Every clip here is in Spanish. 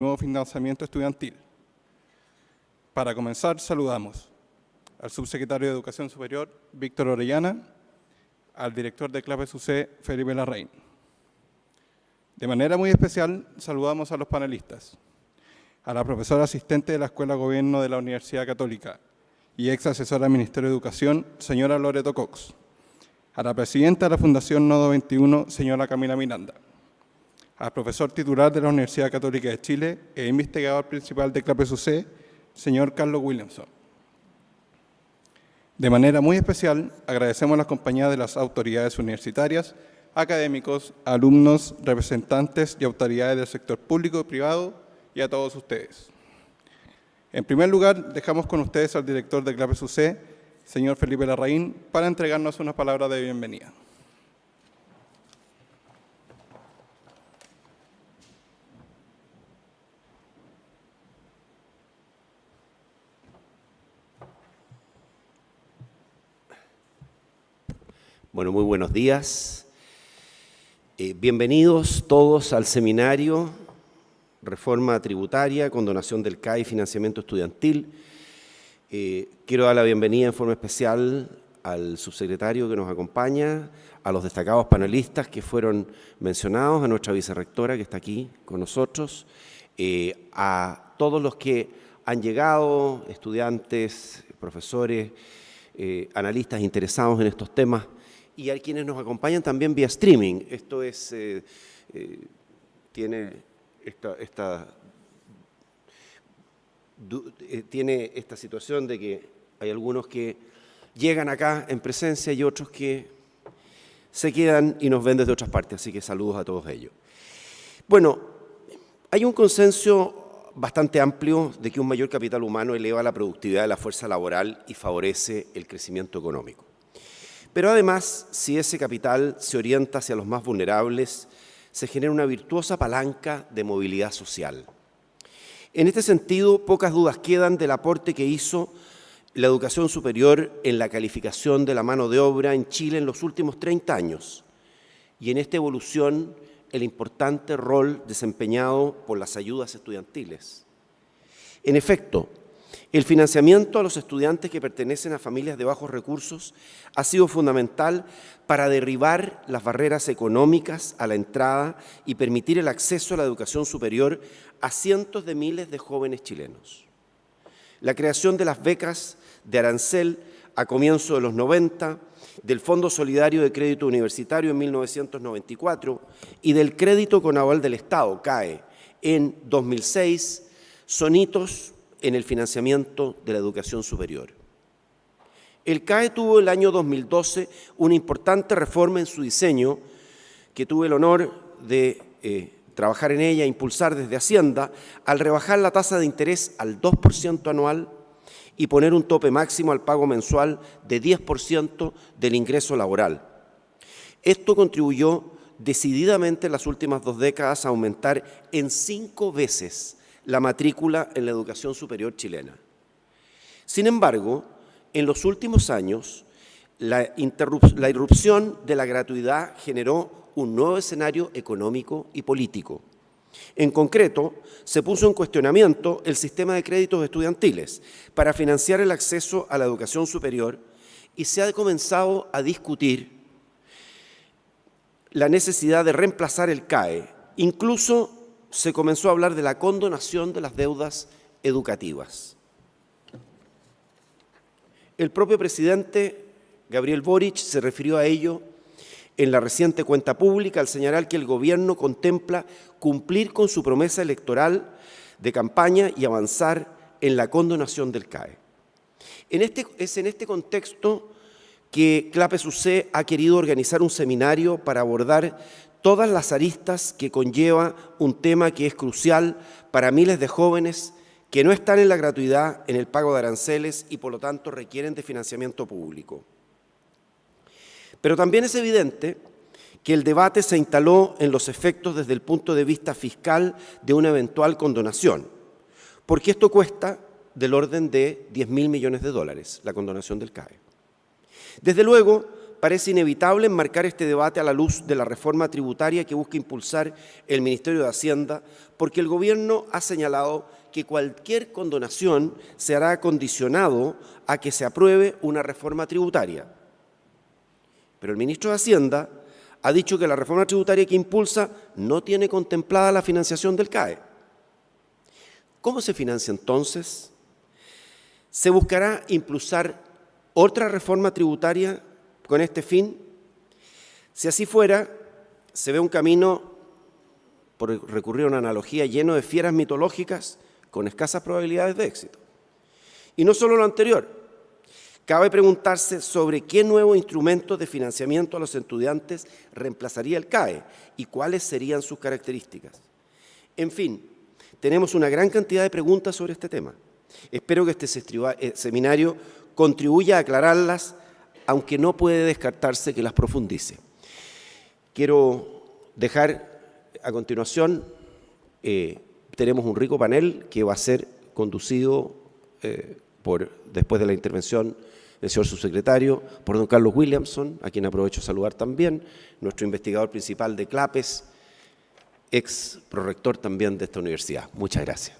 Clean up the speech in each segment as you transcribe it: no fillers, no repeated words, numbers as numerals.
nuevo financiamiento estudiantil. Para comenzar, saludamos al subsecretario de Educación Superior, Víctor Orellana, al director de CLAPES UC, Felipe Larraín. De manera muy especial, saludamos a los panelistas, a la profesora asistente de la Escuela de Gobierno de la Universidad Católica y ex asesora del Ministerio de Educación, señora Loreto Cox, a la presidenta de la Fundación Nodo 21, señora Camila Miranda, al profesor titular de la Universidad Católica de Chile e investigador principal de CLAPES UC, señor Carlos Williamson. De manera muy especial, agradecemos la compañía de las autoridades universitarias, académicos, alumnos, representantes y autoridades del sector público y privado y a todos ustedes. En primer lugar, dejamos con ustedes al director de CLAPES UC, señor Felipe Larraín, para entregarnos unas palabras de bienvenida. Bueno, muy buenos días. Bienvenidos todos al seminario Reforma Tributaria, Condonación del CAE y Financiamiento Estudiantil. Quiero dar la bienvenida en forma especial al subsecretario que nos acompaña, a los destacados panelistas que fueron mencionados, a nuestra vicerrectora que está aquí con nosotros, a todos los que han llegado, estudiantes, profesores, analistas interesados en estos temas, y a quienes nos acompañan también vía streaming. Esto es, tiene esta situación de que hay algunos que llegan acá en presencia y otros que se quedan y nos ven desde otras partes, así que saludos a todos ellos. Bueno, hay un consenso bastante amplio de que un mayor capital humano eleva la productividad de la fuerza laboral y favorece el crecimiento económico. Pero además, si ese capital se orienta hacia los más vulnerables, se genera una virtuosa palanca de movilidad social. En este sentido, pocas dudas quedan del aporte que hizo la educación superior en la calificación de la mano de obra en Chile en los últimos 30 años, y en esta evolución el importante rol desempeñado por las ayudas estudiantiles. En efecto, el financiamiento a los estudiantes que pertenecen a familias de bajos recursos ha sido fundamental para derribar las barreras económicas a la entrada y permitir el acceso a la educación superior a cientos de miles de jóvenes chilenos. La creación de las becas de arancel a comienzos de los 90, del Fondo Solidario de Crédito Universitario en 1994 y del Crédito con Aval del Estado, CAE, en 2006, son hitos en el financiamiento de la educación superior. El CAE tuvo el año 2012 una importante reforma en su diseño, que tuve el honor de trabajar en ella e impulsar desde Hacienda, al rebajar la tasa de interés al 2% anual y poner un tope máximo al pago mensual de 10% del ingreso laboral. Esto contribuyó decididamente en las últimas 2 décadas a aumentar en 5 veces la matrícula en la educación superior chilena. Sin embargo, en los últimos años, la irrupción de la gratuidad generó un nuevo escenario económico y político. En concreto, se puso en cuestionamiento el sistema de créditos estudiantiles para financiar el acceso a la educación superior y se ha comenzado a discutir la necesidad de reemplazar el CAE. Incluso se comenzó a hablar de la condonación de las deudas educativas. El propio presidente Gabriel Boric se refirió a ello en la reciente cuenta pública al señalar que el gobierno contempla cumplir con su promesa electoral de campaña y avanzar en la condonación del CAE. Es en este contexto que CLAPES UC ha querido organizar un seminario para abordar todas las aristas que conlleva un tema que es crucial para miles de jóvenes que no están en la gratuidad en el pago de aranceles y por lo tanto requieren de financiamiento público. Pero también es evidente que el debate se instaló en los efectos desde el punto de vista fiscal de una eventual condonación, porque esto cuesta del orden de $10.000 millones, la condonación del CAE. Desde luego, parece inevitable enmarcar este debate a la luz de la reforma tributaria que busca impulsar el Ministerio de Hacienda, porque el Gobierno ha señalado que cualquier condonación se hará condicionado a que se apruebe una reforma tributaria. Pero el ministro de Hacienda ha dicho que la reforma tributaria que impulsa no tiene contemplada la financiación del CAE. ¿Cómo se financia entonces? ¿Se buscará impulsar otra reforma tributaria con este fin? Si así fuera, se ve un camino, por recurrir a una analogía, lleno de fieras mitológicas con escasas probabilidades de éxito. Y no solo lo anterior, cabe preguntarse sobre qué nuevo instrumento de financiamiento a los estudiantes reemplazaría el CAE y cuáles serían sus características. En fin, tenemos una gran cantidad de preguntas sobre este tema. Espero que este seminario contribuya a aclararlas, aunque no puede descartarse que las profundice. Quiero dejar a continuación, tenemos un rico panel que va a ser conducido después de la intervención del señor subsecretario, por don Carlos Williamson, a quien aprovecho de saludar también, nuestro investigador principal de CLAPES, ex prorector también de esta universidad. Muchas gracias.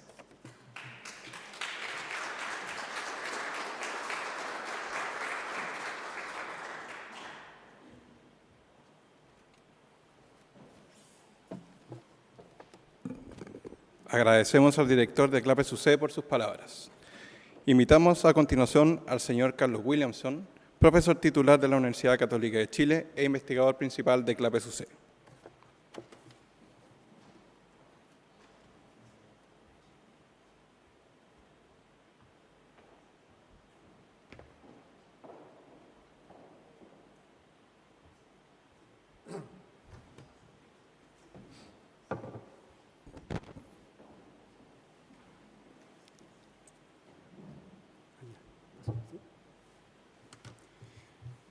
Agradecemos al director de CLAPES UC por sus palabras. Invitamos a continuación al señor Carlos Williamson, profesor titular de la Universidad Católica de Chile e investigador principal de CLAPES UC.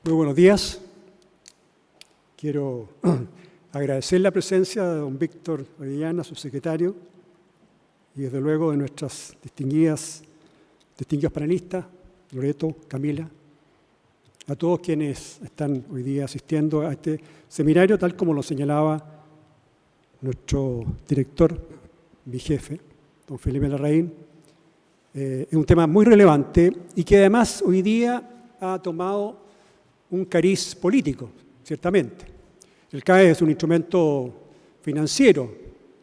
Muy buenos días. Quiero agradecer la presencia de don Víctor Orellana, subsecretario, y desde luego de nuestras distinguidos panelistas, Loreto, Camila, a todos quienes están hoy día asistiendo a este seminario, tal como lo señalaba nuestro director, mi jefe, don Felipe Larraín. Es un tema muy relevante y que además hoy día ha tomado un cariz político, ciertamente. El CAE es un instrumento financiero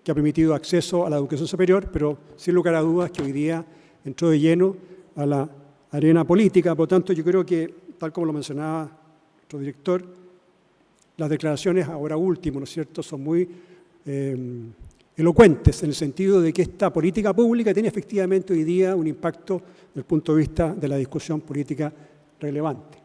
que ha permitido acceso a la educación superior, pero sin lugar a dudas que hoy día entró de lleno a la arena política. Por lo tanto, yo creo que, tal como lo mencionaba nuestro director, las declaraciones ahora último, ¿no es cierto?, son muy elocuentes en el sentido de que esta política pública tiene efectivamente hoy día un impacto desde el punto de vista de la discusión política relevante.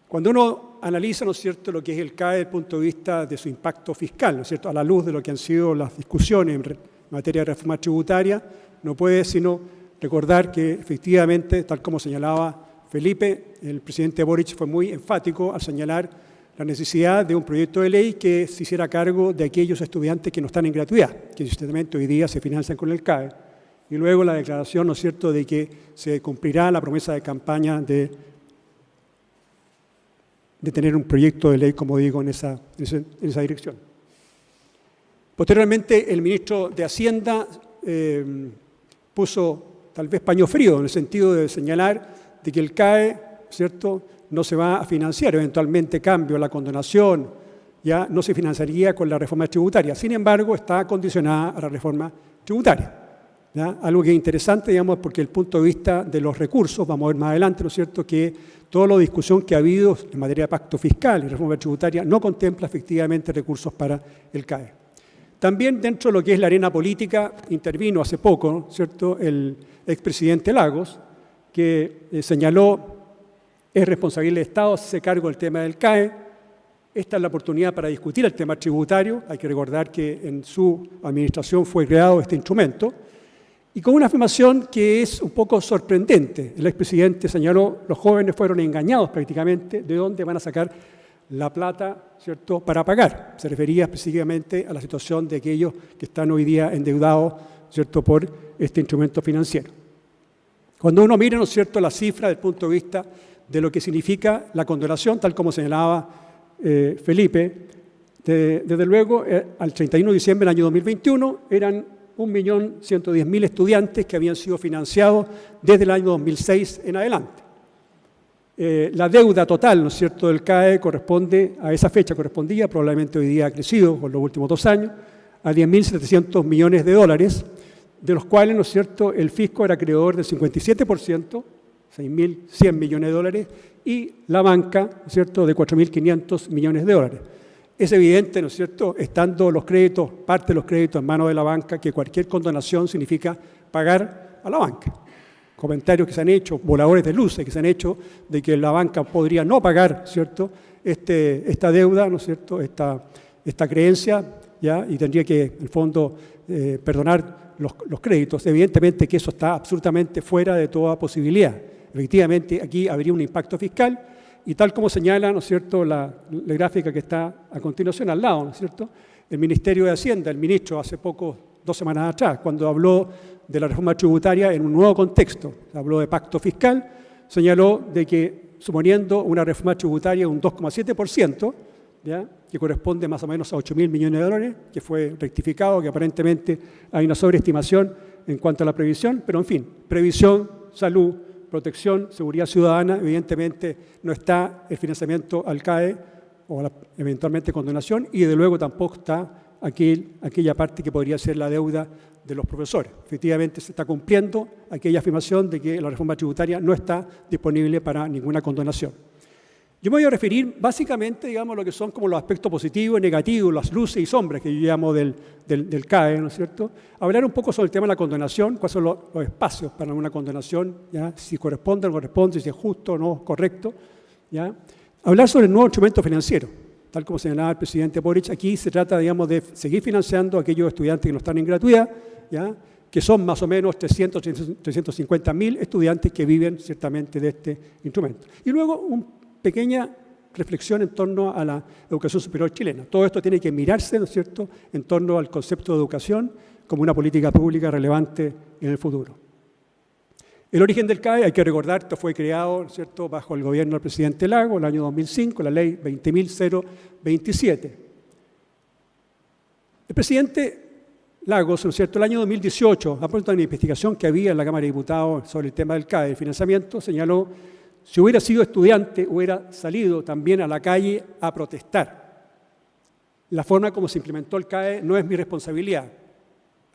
Cuando uno analiza, ¿no es cierto?, lo que es el CAE desde el punto de vista de su impacto fiscal, ¿no es cierto?, a la luz de lo que han sido las discusiones en materia de reforma tributaria, no puede sino recordar que efectivamente, tal como señalaba Felipe, el presidente Boric fue muy enfático al señalar la necesidad de un proyecto de ley que se hiciera cargo de aquellos estudiantes que no están en gratuidad, que justamente hoy día se financian con el CAE. Y luego la declaración, ¿no es cierto?, de que se cumplirá la promesa de campaña de tener un proyecto de ley, como digo, en esa dirección. Posteriormente, el ministro de Hacienda puso tal vez paño frío en el sentido de señalar de que el CAE, ¿cierto?, no se va a financiar, eventualmente cambio la condonación, ya no se financiaría con la reforma tributaria. Sin embargo, está condicionada a la reforma tributaria. ¿Ya? Algo que es interesante, digamos, porque el punto de vista de los recursos, vamos a ver más adelante, ¿no es cierto?, que toda la discusión que ha habido en materia de pacto fiscal y reforma tributaria no contempla efectivamente recursos para el CAE. También dentro de lo que es la arena política intervino hace poco, ¿no es cierto?, el expresidente Lagos, que señaló es responsabilidad del Estado hacerse cargo del tema del CAE. Esta es la oportunidad para discutir el tema tributario. Hay que recordar que en su administración fue creado este instrumento. Y con una afirmación que es un poco sorprendente. El expresidente señaló, los jóvenes fueron engañados prácticamente, ¿de dónde van a sacar la plata, ¿cierto?, para pagar? Se refería específicamente a la situación de aquellos que están hoy día endeudados, ¿cierto?, por este instrumento financiero. Cuando uno mira, ¿no es cierto?, la cifra desde el punto de vista de lo que significa la condonación, tal como señalaba Felipe. Desde luego, al 31 de diciembre del año 2021 eran 1.110.000 estudiantes que habían sido financiados desde el año 2006 en adelante. La deuda total, ¿no es cierto?, del CAE corresponde a esa fecha, correspondía, probablemente hoy día ha crecido por los últimos 2 años, a 10.700 millones de dólares, de los cuales, ¿no es cierto?, el fisco era acreedor del 57%, 6.100 millones de dólares, y la banca, ¿no es cierto?, de 4.500 millones de dólares. Es evidente, ¿no es cierto?, estando los créditos, parte de los créditos en manos de la banca, que cualquier condonación significa pagar a la banca. Comentarios que se han hecho, voladores de luces que se han hecho, de que la banca podría no pagar, ¿cierto?, esta deuda, ¿no es cierto?, esta creencia, ¿ya?, y tendría que, en el fondo, perdonar los créditos. Evidentemente que eso está absolutamente fuera de toda posibilidad. Efectivamente, aquí habría un impacto fiscal, y tal como señala, ¿no es cierto?, la gráfica que está a continuación al lado, ¿no es cierto?, el Ministerio de Hacienda, el ministro hace poco, 2 semanas atrás, cuando habló de la reforma tributaria en un nuevo contexto, habló de pacto fiscal, señaló de que, suponiendo una reforma tributaria de un 2,7%, ¿ya?, que corresponde más o menos a 8.000 millones de dólares, que fue rectificado, que aparentemente hay una sobreestimación en cuanto a la previsión, pero en fin, previsión, salud, protección, seguridad ciudadana, evidentemente no está el financiamiento al CAE o eventualmente condonación, y desde luego tampoco está aquella parte que podría ser la deuda de los profesores. Efectivamente se está cumpliendo aquella afirmación de que la reforma tributaria no está disponible para ninguna condonación. Yo me voy a referir básicamente, digamos, a lo que son como los aspectos positivos y negativos, las luces y sombras que yo llamo del CAE, ¿no es cierto? Hablar un poco sobre el tema de la condonación, cuáles son los espacios para una condonación, ¿ya?, si corresponde o no corresponde, si es justo o no correcto, ¿ya? Hablar sobre el nuevo instrumento financiero, tal como señalaba el presidente Boric. Aquí se trata, digamos, de seguir financiando a aquellos estudiantes que no están en gratuidad, ¿ya?, que son más o menos 350.000 estudiantes que viven ciertamente de este instrumento. Y luego una pequeña reflexión en torno a la educación superior chilena. Todo esto tiene que mirarse, ¿no es cierto?, en torno al concepto de educación como una política pública relevante en el futuro. El origen del CAE, hay que recordar, esto fue creado, ¿no es cierto?, bajo el gobierno del presidente Lago, en el año 2005, la ley 20.027. El presidente Lagos, ¿no es cierto?, el año 2018, a propósito de una investigación que había en la Cámara de Diputados sobre el tema del CAE, el financiamiento, señaló: si hubiera sido estudiante, hubiera salido también a la calle a protestar. La forma como se implementó el CAE no es mi responsabilidad.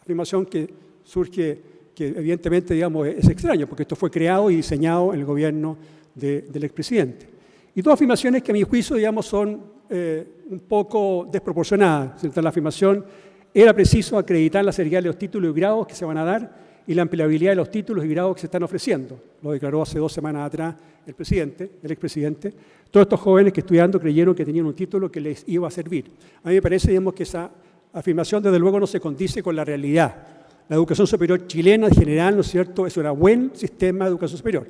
Afirmación que surge, que evidentemente, digamos, es extraño, porque esto fue creado y diseñado en el gobierno del expresidente. Y dos afirmaciones que a mi juicio, digamos, son un poco desproporcionadas. La afirmación: era preciso acreditar la seriedad de los títulos y grados que se van a dar y la empleabilidad de los títulos y grados que se están ofreciendo. Lo declaró hace 2 semanas atrás el expresidente. Todos estos jóvenes que estudiando creyeron que tenían un título que les iba a servir. A mí me parece, digamos, que esa afirmación desde luego no se condice con la realidad. La educación superior chilena en general, ¿no es cierto?, es un buen sistema de educación superior.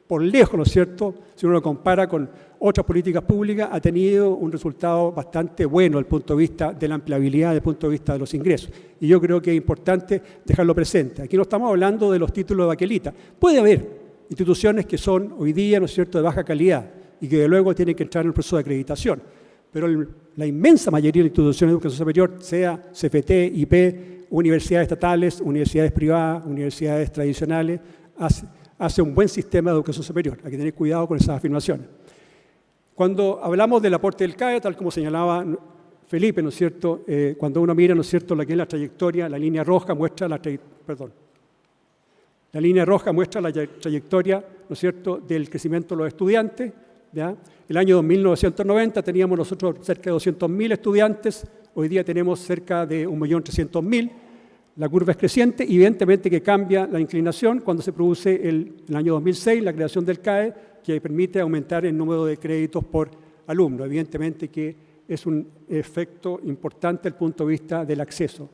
Por lejos, ¿no es cierto?, si uno lo compara con otras políticas públicas, ha tenido un resultado bastante bueno desde el punto de vista de la empleabilidad, desde el punto de vista de los ingresos. Y yo creo que es importante dejarlo presente. Aquí no estamos hablando de los títulos de baquelita. Puede haber instituciones que son hoy día, ¿no es cierto?, de baja calidad y que de luego tienen que entrar en el proceso de acreditación. Pero la inmensa mayoría de instituciones de educación superior, sea CFT, IP, universidades estatales, universidades privadas, universidades tradicionales, hace un buen sistema de educación superior. Hay que tener cuidado con esas afirmaciones. Cuando hablamos del aporte del CAE, tal como señalaba Felipe, ¿no es cierto?, cuando uno mira, ¿no es cierto?, lo que es la trayectoria, la línea roja muestra la línea roja muestra la trayectoria, ¿no es cierto?, del crecimiento de los estudiantes, ¿ya? El año 1990 teníamos nosotros cerca de 200.000 estudiantes, hoy día tenemos cerca de 1.300.000. La curva es creciente y evidentemente que cambia la inclinación cuando se produce el año 2006 la creación del CAE, que permite aumentar el número de créditos por alumno. Evidentemente que es un efecto importante desde el punto de vista del acceso.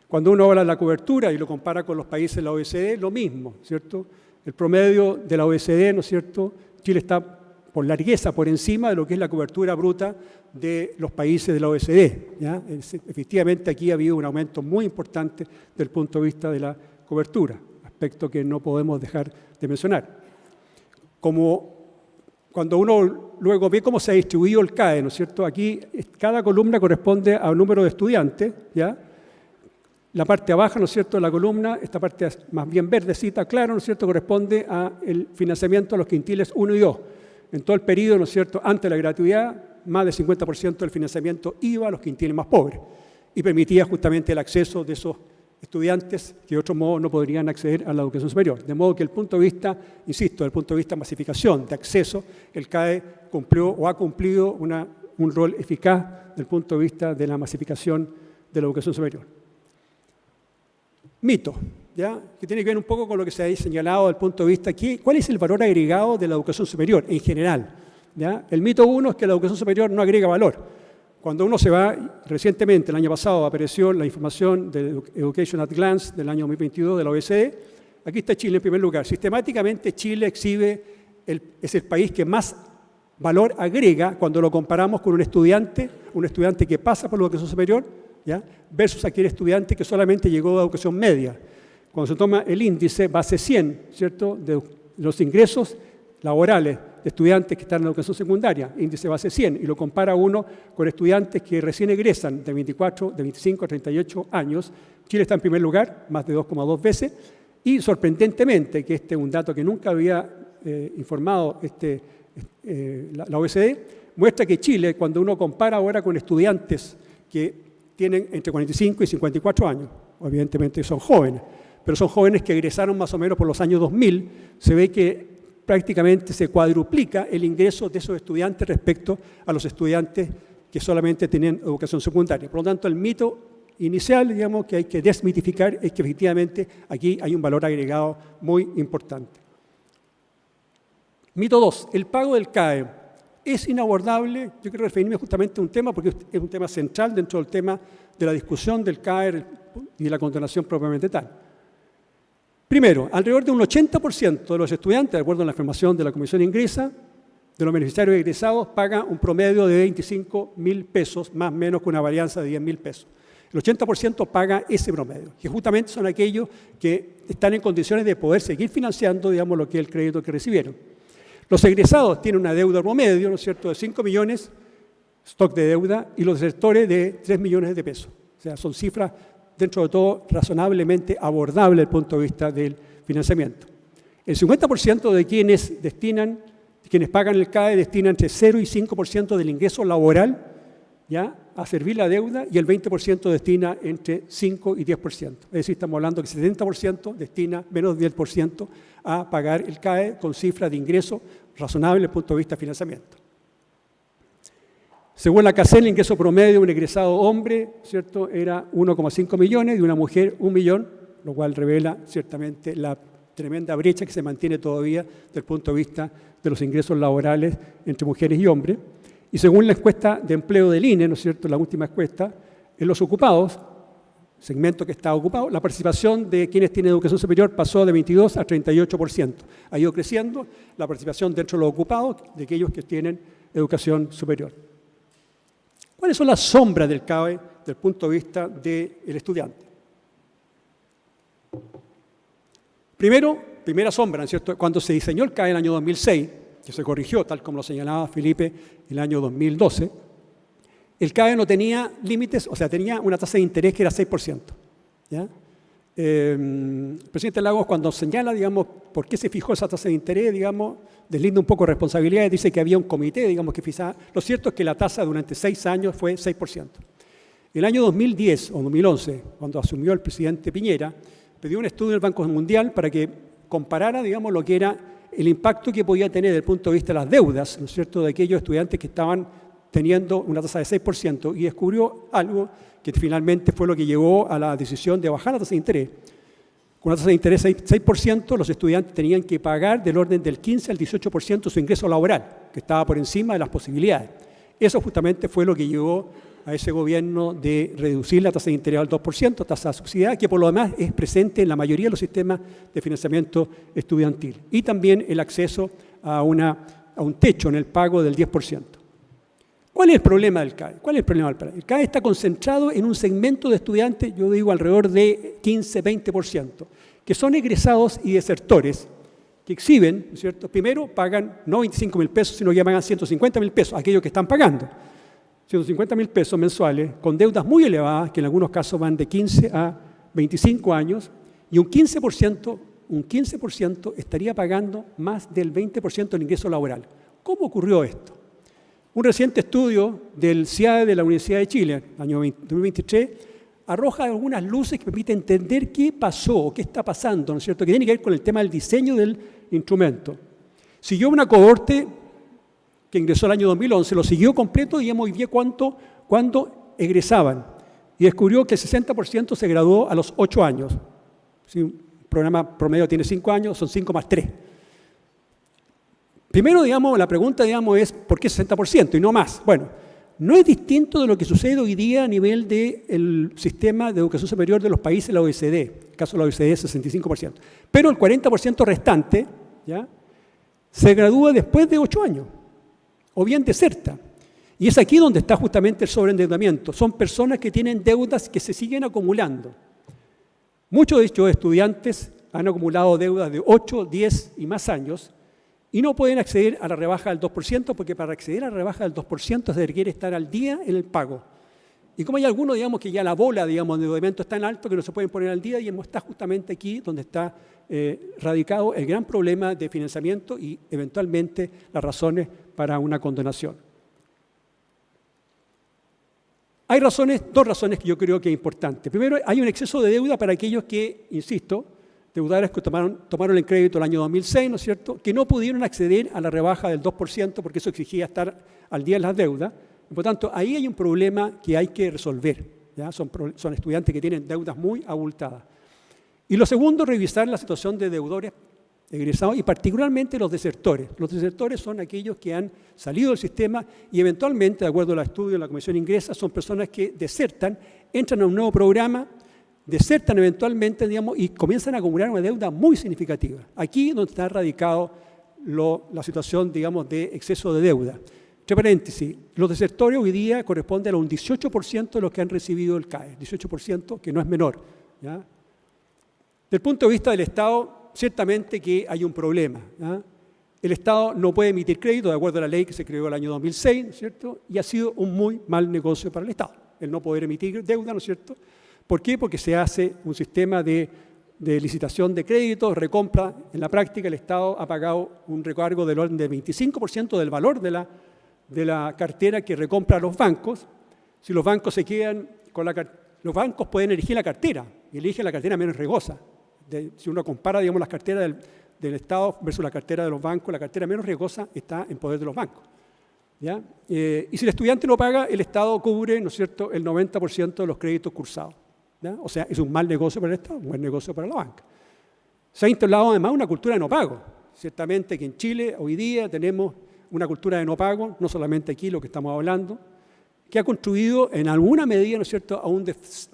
Cuando uno habla de la cobertura y lo compara con los países de la OECD, lo mismo, ¿cierto? El promedio de la OECD, ¿no es cierto?, Chile está por largueza por encima de lo que es la cobertura bruta de los países de la OECD, ¿ya? Efectivamente, aquí ha habido un aumento muy importante desde el punto de vista de la cobertura, aspecto que no podemos dejar de mencionar. Como cuando uno luego ve cómo se ha distribuido el CAE, ¿no es cierto? Aquí cada columna corresponde a un número de estudiantes, ¿ya? La parte abajo, ¿no es cierto?, de la columna, esta parte más bien verdecita, claro, ¿no es cierto?, corresponde al financiamiento de los quintiles 1 y 2. En todo el periodo, ¿no es cierto?, antes de la gratuidad, más del 50% del financiamiento iba a los quintiles más pobres y permitía justamente el acceso de esos estudiantes que de otro modo no podrían acceder a la educación superior. De modo que el punto de vista, insisto, desde el punto de vista de masificación, de acceso, el CAE cumplió o ha cumplido un rol eficaz desde el punto de vista de la masificación de la educación superior. Mito, ¿ya? Que tiene que ver un poco con lo que se ha señalado desde el punto de vista aquí, ¿cuál es el valor agregado de la educación superior en general? ¿Ya? El mito 1 es que la educación superior no agrega valor. Cuando uno se va, recientemente, el año pasado, apareció la información de Education at Glance del año 2022 de la OECD. Aquí está Chile en primer lugar. Sistemáticamente Chile es el país que más valor agrega cuando lo comparamos con un estudiante que pasa por la educación superior, ¿ya? Versus aquel estudiante que solamente llegó a educación media. Cuando se toma el índice base 100, ¿cierto?, de los ingresos laborales de estudiantes que están en la educación secundaria, índice base 100, y lo compara uno con estudiantes que recién egresan de 25 a 38 años, Chile está en primer lugar, más de 2,2 veces, y sorprendentemente, que este es un dato que nunca había informado la OECD, muestra que Chile, cuando uno compara ahora con estudiantes que tienen entre 45 y 54 años, evidentemente son jóvenes, pero son jóvenes que egresaron más o menos por los años 2000, se ve que prácticamente se cuadruplica el ingreso de esos estudiantes respecto a los estudiantes que solamente tenían educación secundaria. Por lo tanto, el mito inicial, digamos, que hay que desmitificar es que efectivamente aquí hay un valor agregado muy importante. Mito 2, el pago del CAE es inabordable. Yo quiero referirme justamente a un tema porque es un tema central dentro del tema de la discusión del CAE y de la condonación propiamente tal. Primero, alrededor de un 80% de los estudiantes, de acuerdo a la información de la Comisión Ingresa, de los beneficiarios egresados, pagan un promedio de 25.000 pesos, más o menos con una varianza de 10.000 pesos. El 80% paga ese promedio, que justamente son aquellos que están en condiciones de poder seguir financiando, digamos, lo que es el crédito que recibieron. Los egresados tienen una deuda promedio, ¿no es cierto?, de 5 millones, stock de deuda, y los desertores de 3 millones de pesos. O sea, son cifras dentro de todo razonablemente abordable desde el punto de vista del financiamiento. El 50% de quienes pagan el CAE destinan entre 0 y 5% del ingreso laboral, ¿ya?, a servir la deuda, y el 20% destina entre 5 y 10%. Es decir, estamos hablando que el 70% destina menos del 10% a pagar el CAE con cifras de ingreso razonable desde el punto de vista de financiamiento. Según la CACEN, el ingreso promedio de un egresado hombre, ¿cierto?, era 1,5 millones, y de una mujer 1 millón, lo cual revela ciertamente la tremenda brecha que se mantiene todavía desde el punto de vista de los ingresos laborales entre mujeres y hombres. Y según la encuesta de empleo del INE, ¿no es cierto?, la última encuesta, en los ocupados, segmento que está ocupado, la participación de quienes tienen educación superior pasó de 22 a 38%. Ha ido creciendo la participación dentro de los ocupados de aquellos que tienen educación superior. ¿Cuáles son las sombras del CAE desde el punto de vista del estudiante? Primera sombra, ¿no es cierto?, cuando se diseñó el CAE en el año 2006, que se corrigió, tal como lo señalaba Felipe, en el año 2012, el CAE no tenía límites, o sea, tenía una tasa de interés que era 6%. ¿Ya? El presidente Lagos, cuando señala, digamos, por qué se fijó esa tasa de interés, digamos, deslinda un poco responsabilidades, dice que había un comité, digamos, que fijaba. Lo cierto es que la tasa durante 6 años fue 6%. El año 2010 o 2011, cuando asumió el presidente Piñera, pidió un estudio del Banco Mundial para que comparara, digamos, lo que era el impacto que podía tener desde el punto de vista de las deudas, ¿no es cierto?, de aquellos estudiantes que estaban teniendo una tasa de 6%, y descubrió algo que finalmente fue lo que llevó a la decisión de bajar la tasa de interés. Con una tasa de interés 6%, los estudiantes tenían que pagar del orden del 15 al 18% de su ingreso laboral, que estaba por encima de las posibilidades. Eso justamente fue lo que llevó a ese gobierno de reducir la tasa de interés al 2%, tasa subsidiada, que por lo demás es presente en la mayoría de los sistemas de financiamiento estudiantil. Y también el acceso a un techo en el pago del 10%. ¿Cuál es el problema del CAE? El CAE está concentrado en un segmento de estudiantes, yo digo alrededor de 15-20%, que son egresados y desertores, que exhiben, ¿no es cierto? Primero pagan no 25.000 pesos, sino que pagan 150.000 pesos, aquellos que están pagando. 150.000 pesos mensuales con deudas muy elevadas, que en algunos casos van de 15 a 25 años, y un 15% estaría pagando más del 20% del ingreso laboral. ¿Cómo ocurrió esto? Un reciente estudio del CIADE de la Universidad de Chile, año 2023, arroja algunas luces que permiten entender qué pasó o qué está pasando, ¿no es cierto?, que tiene que ver con el tema del diseño del instrumento. Siguió una cohorte que ingresó el año 2011, lo siguió completo y vio cuándo egresaban. Y descubrió que el 60% se graduó a los 8 años. Si un programa promedio tiene 5 años, son 5 más 3. Primero, la pregunta, es ¿por qué 60% y no más? Bueno, no es distinto de lo que sucede hoy día a nivel del sistema de educación superior de los países de la OECD. En el caso de la OECD es 65%. Pero el 40% restante se gradúa después de 8 años, o bien deserta. Y es aquí donde está justamente el sobreendeudamiento. Son personas que tienen deudas que se siguen acumulando. Muchos de estos estudiantes han acumulado deudas de 8, 10 y más años y no pueden acceder a la rebaja del 2%, porque para acceder a la rebaja del 2% se requiere estar al día en el pago. Y como hay algunos, que ya la bola, de endeudamiento es tan alto que no se pueden poner al día, y está justamente aquí donde está radicado el gran problema de financiamiento y eventualmente las razones para una condonación. Hay dos razones que yo creo que es importante. Primero, hay un exceso de deuda para aquellos que, insisto, deudores que tomaron el crédito el año 2006, ¿no es cierto?, que no pudieron acceder a la rebaja del 2%, porque eso exigía estar al día en las deudas. Por lo tanto, ahí hay un problema que hay que resolver. Son estudiantes que tienen deudas muy abultadas. Y lo segundo, revisar la situación de deudores egresados y particularmente los desertores. Los desertores son aquellos que han salido del sistema y eventualmente, de acuerdo al estudio de la Comisión Ingresa, son personas que desertan, entran a un nuevo programa, desertan eventualmente, y comienzan a acumular una deuda muy significativa. Aquí es donde está radicado la situación, de exceso de deuda. Entre paréntesis, los desertores hoy día corresponden a un 18% de los que han recibido el CAE, 18% que no es menor. Desde el punto de vista del Estado, ciertamente que hay un problema. El Estado no puede emitir crédito de acuerdo a la ley que se creó el año 2006, ¿no es cierto? Y ha sido un muy mal negocio para el Estado, el no poder emitir deuda, ¿no es cierto? ¿Por qué? Porque se hace un sistema de licitación de créditos, recompra. En la práctica, el Estado ha pagado un recargo del orden del 25% del valor de la cartera que recompra a los bancos. Si los bancos se quedan con los bancos pueden elegir la cartera, y eligen la cartera menos riesgosa. Si uno compara, las carteras del Estado versus la cartera de los bancos, la cartera menos riesgosa está en poder de los bancos. Y si el estudiante no paga, el Estado cubre, ¿no es cierto?, el 90% de los créditos cursados. O sea, es un mal negocio para el Estado, un buen negocio para la banca. Se ha instalado además una cultura de no pago. Ciertamente que en Chile hoy día tenemos una cultura de no pago, no solamente aquí lo que estamos hablando, que ha contribuido en alguna medida, ¿no es cierto?, a un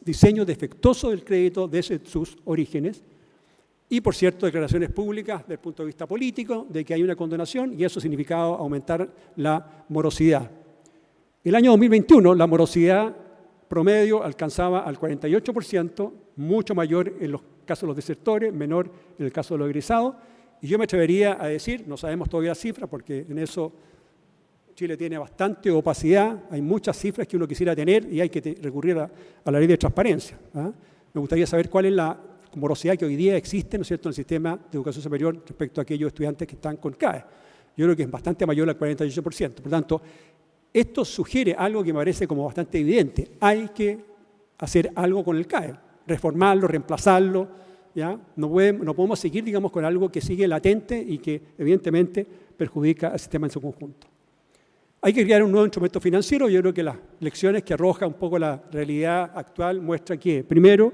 diseño defectuoso del crédito desde sus orígenes. Y, por cierto, declaraciones públicas desde el punto de vista político de que hay una condonación y eso ha significado aumentar la morosidad. El año 2021 la morosidad promedio alcanzaba al 48%, mucho mayor en los casos de los desertores, menor en el caso de los egresados. Y yo me atrevería a decir, no sabemos todavía las cifras porque en eso Chile tiene bastante opacidad, hay muchas cifras que uno quisiera tener y hay que recurrir a la ley de transparencia. Me gustaría saber cuál es la morosidad que hoy día existe, ¿no es cierto?, en el sistema de educación superior respecto a aquellos estudiantes que están con CAE. Yo creo que es bastante mayor al 48%. Por lo tanto, esto sugiere algo que me parece como bastante evidente. Hay que hacer algo con el CAE, reformarlo, reemplazarlo. No podemos seguir, con algo que sigue latente y que evidentemente perjudica al sistema en su conjunto. Hay que crear un nuevo instrumento financiero. Yo creo que las lecciones que arroja un poco la realidad actual muestran que, primero,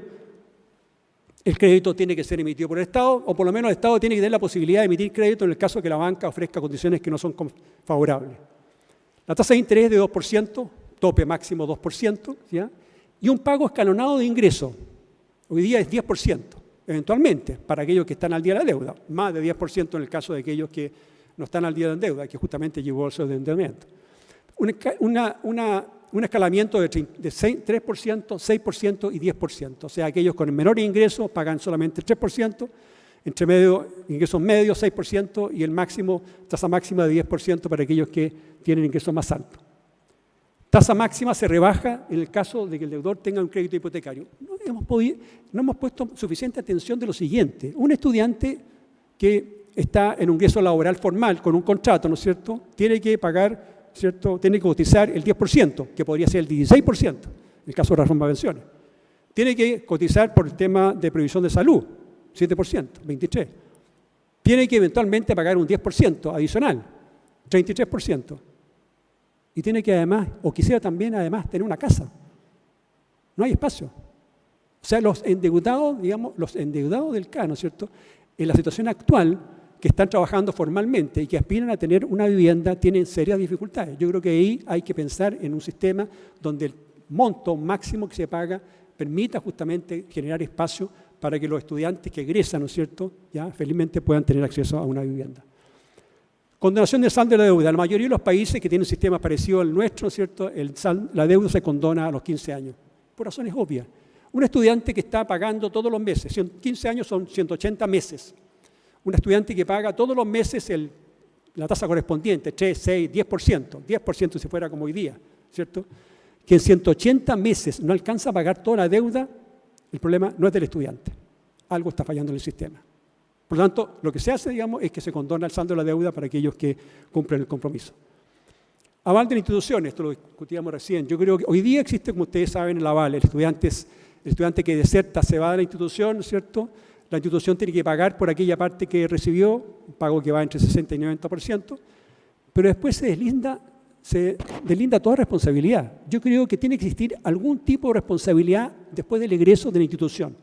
el crédito tiene que ser emitido por el Estado, o por lo menos el Estado tiene que tener la posibilidad de emitir crédito en el caso que la banca ofrezca condiciones que no son favorables. La tasa de interés de 2%, tope máximo 2%, y un pago escalonado de ingreso. Hoy día es 10%, eventualmente, para aquellos que están al día de la deuda, más de 10% en el caso de aquellos que no están al día de la deuda, que justamente llevó al sobreendeudamiento. Un escalamiento de 3%, 6% y 10%. O sea, aquellos con menores ingresos pagan solamente 3%, entre medio, ingresos medios 6% y el máximo, tasa máxima de 10% para aquellos que tienen ingresos más altos. Tasa máxima se rebaja en el caso de que el deudor tenga un crédito hipotecario. No hemos puesto suficiente atención de lo siguiente. Un estudiante que está en un ingreso laboral formal con un contrato, ¿no es cierto?, tiene que pagar, ¿cierto?, tiene que cotizar el 10%, que podría ser el 16%, en el caso de la reforma de pensiones. Tiene que cotizar por el tema de previsión de salud, 7%, 23%. Tiene que eventualmente pagar un 10% adicional, 33%. Y tiene que además, o quisiera también además, tener una casa. No hay espacio. O sea, los endeudados, digamos, los endeudados del CAE, ¿no es cierto?, en la situación actual, que están trabajando formalmente y que aspiran a tener una vivienda, tienen serias dificultades. Yo creo que ahí hay que pensar en un sistema donde el monto máximo que se paga permita justamente generar espacio para que los estudiantes que egresan, ¿no es cierto?, ya felizmente puedan tener acceso a una vivienda. Condonación del saldo de la deuda. La mayoría de los países que tienen sistemas parecidos al nuestro, ¿no es cierto?, la deuda se condona a los 15 años, por razones obvias. Un estudiante que está pagando todos los meses, 15 años son 180 meses. Un estudiante que paga todos los meses la tasa correspondiente, 3, 6, 10% si fuera como hoy día, ¿cierto?, que en 180 meses no alcanza a pagar toda la deuda, el problema no es del estudiante. Algo está fallando en el sistema. Por lo tanto, lo que se hace, digamos, es que se condona el saldo de la deuda para aquellos que cumplen el compromiso. Aval de la institución, esto lo discutíamos recién. Yo creo que hoy día existe, como ustedes saben, el aval. El estudiante que deserta se va de la institución, ¿no es cierto? La institución tiene que pagar por aquella parte que recibió, un pago que va entre 60 y 90%, pero después se deslinda toda responsabilidad. Yo creo que tiene que existir algún tipo de responsabilidad después del egreso de la institución.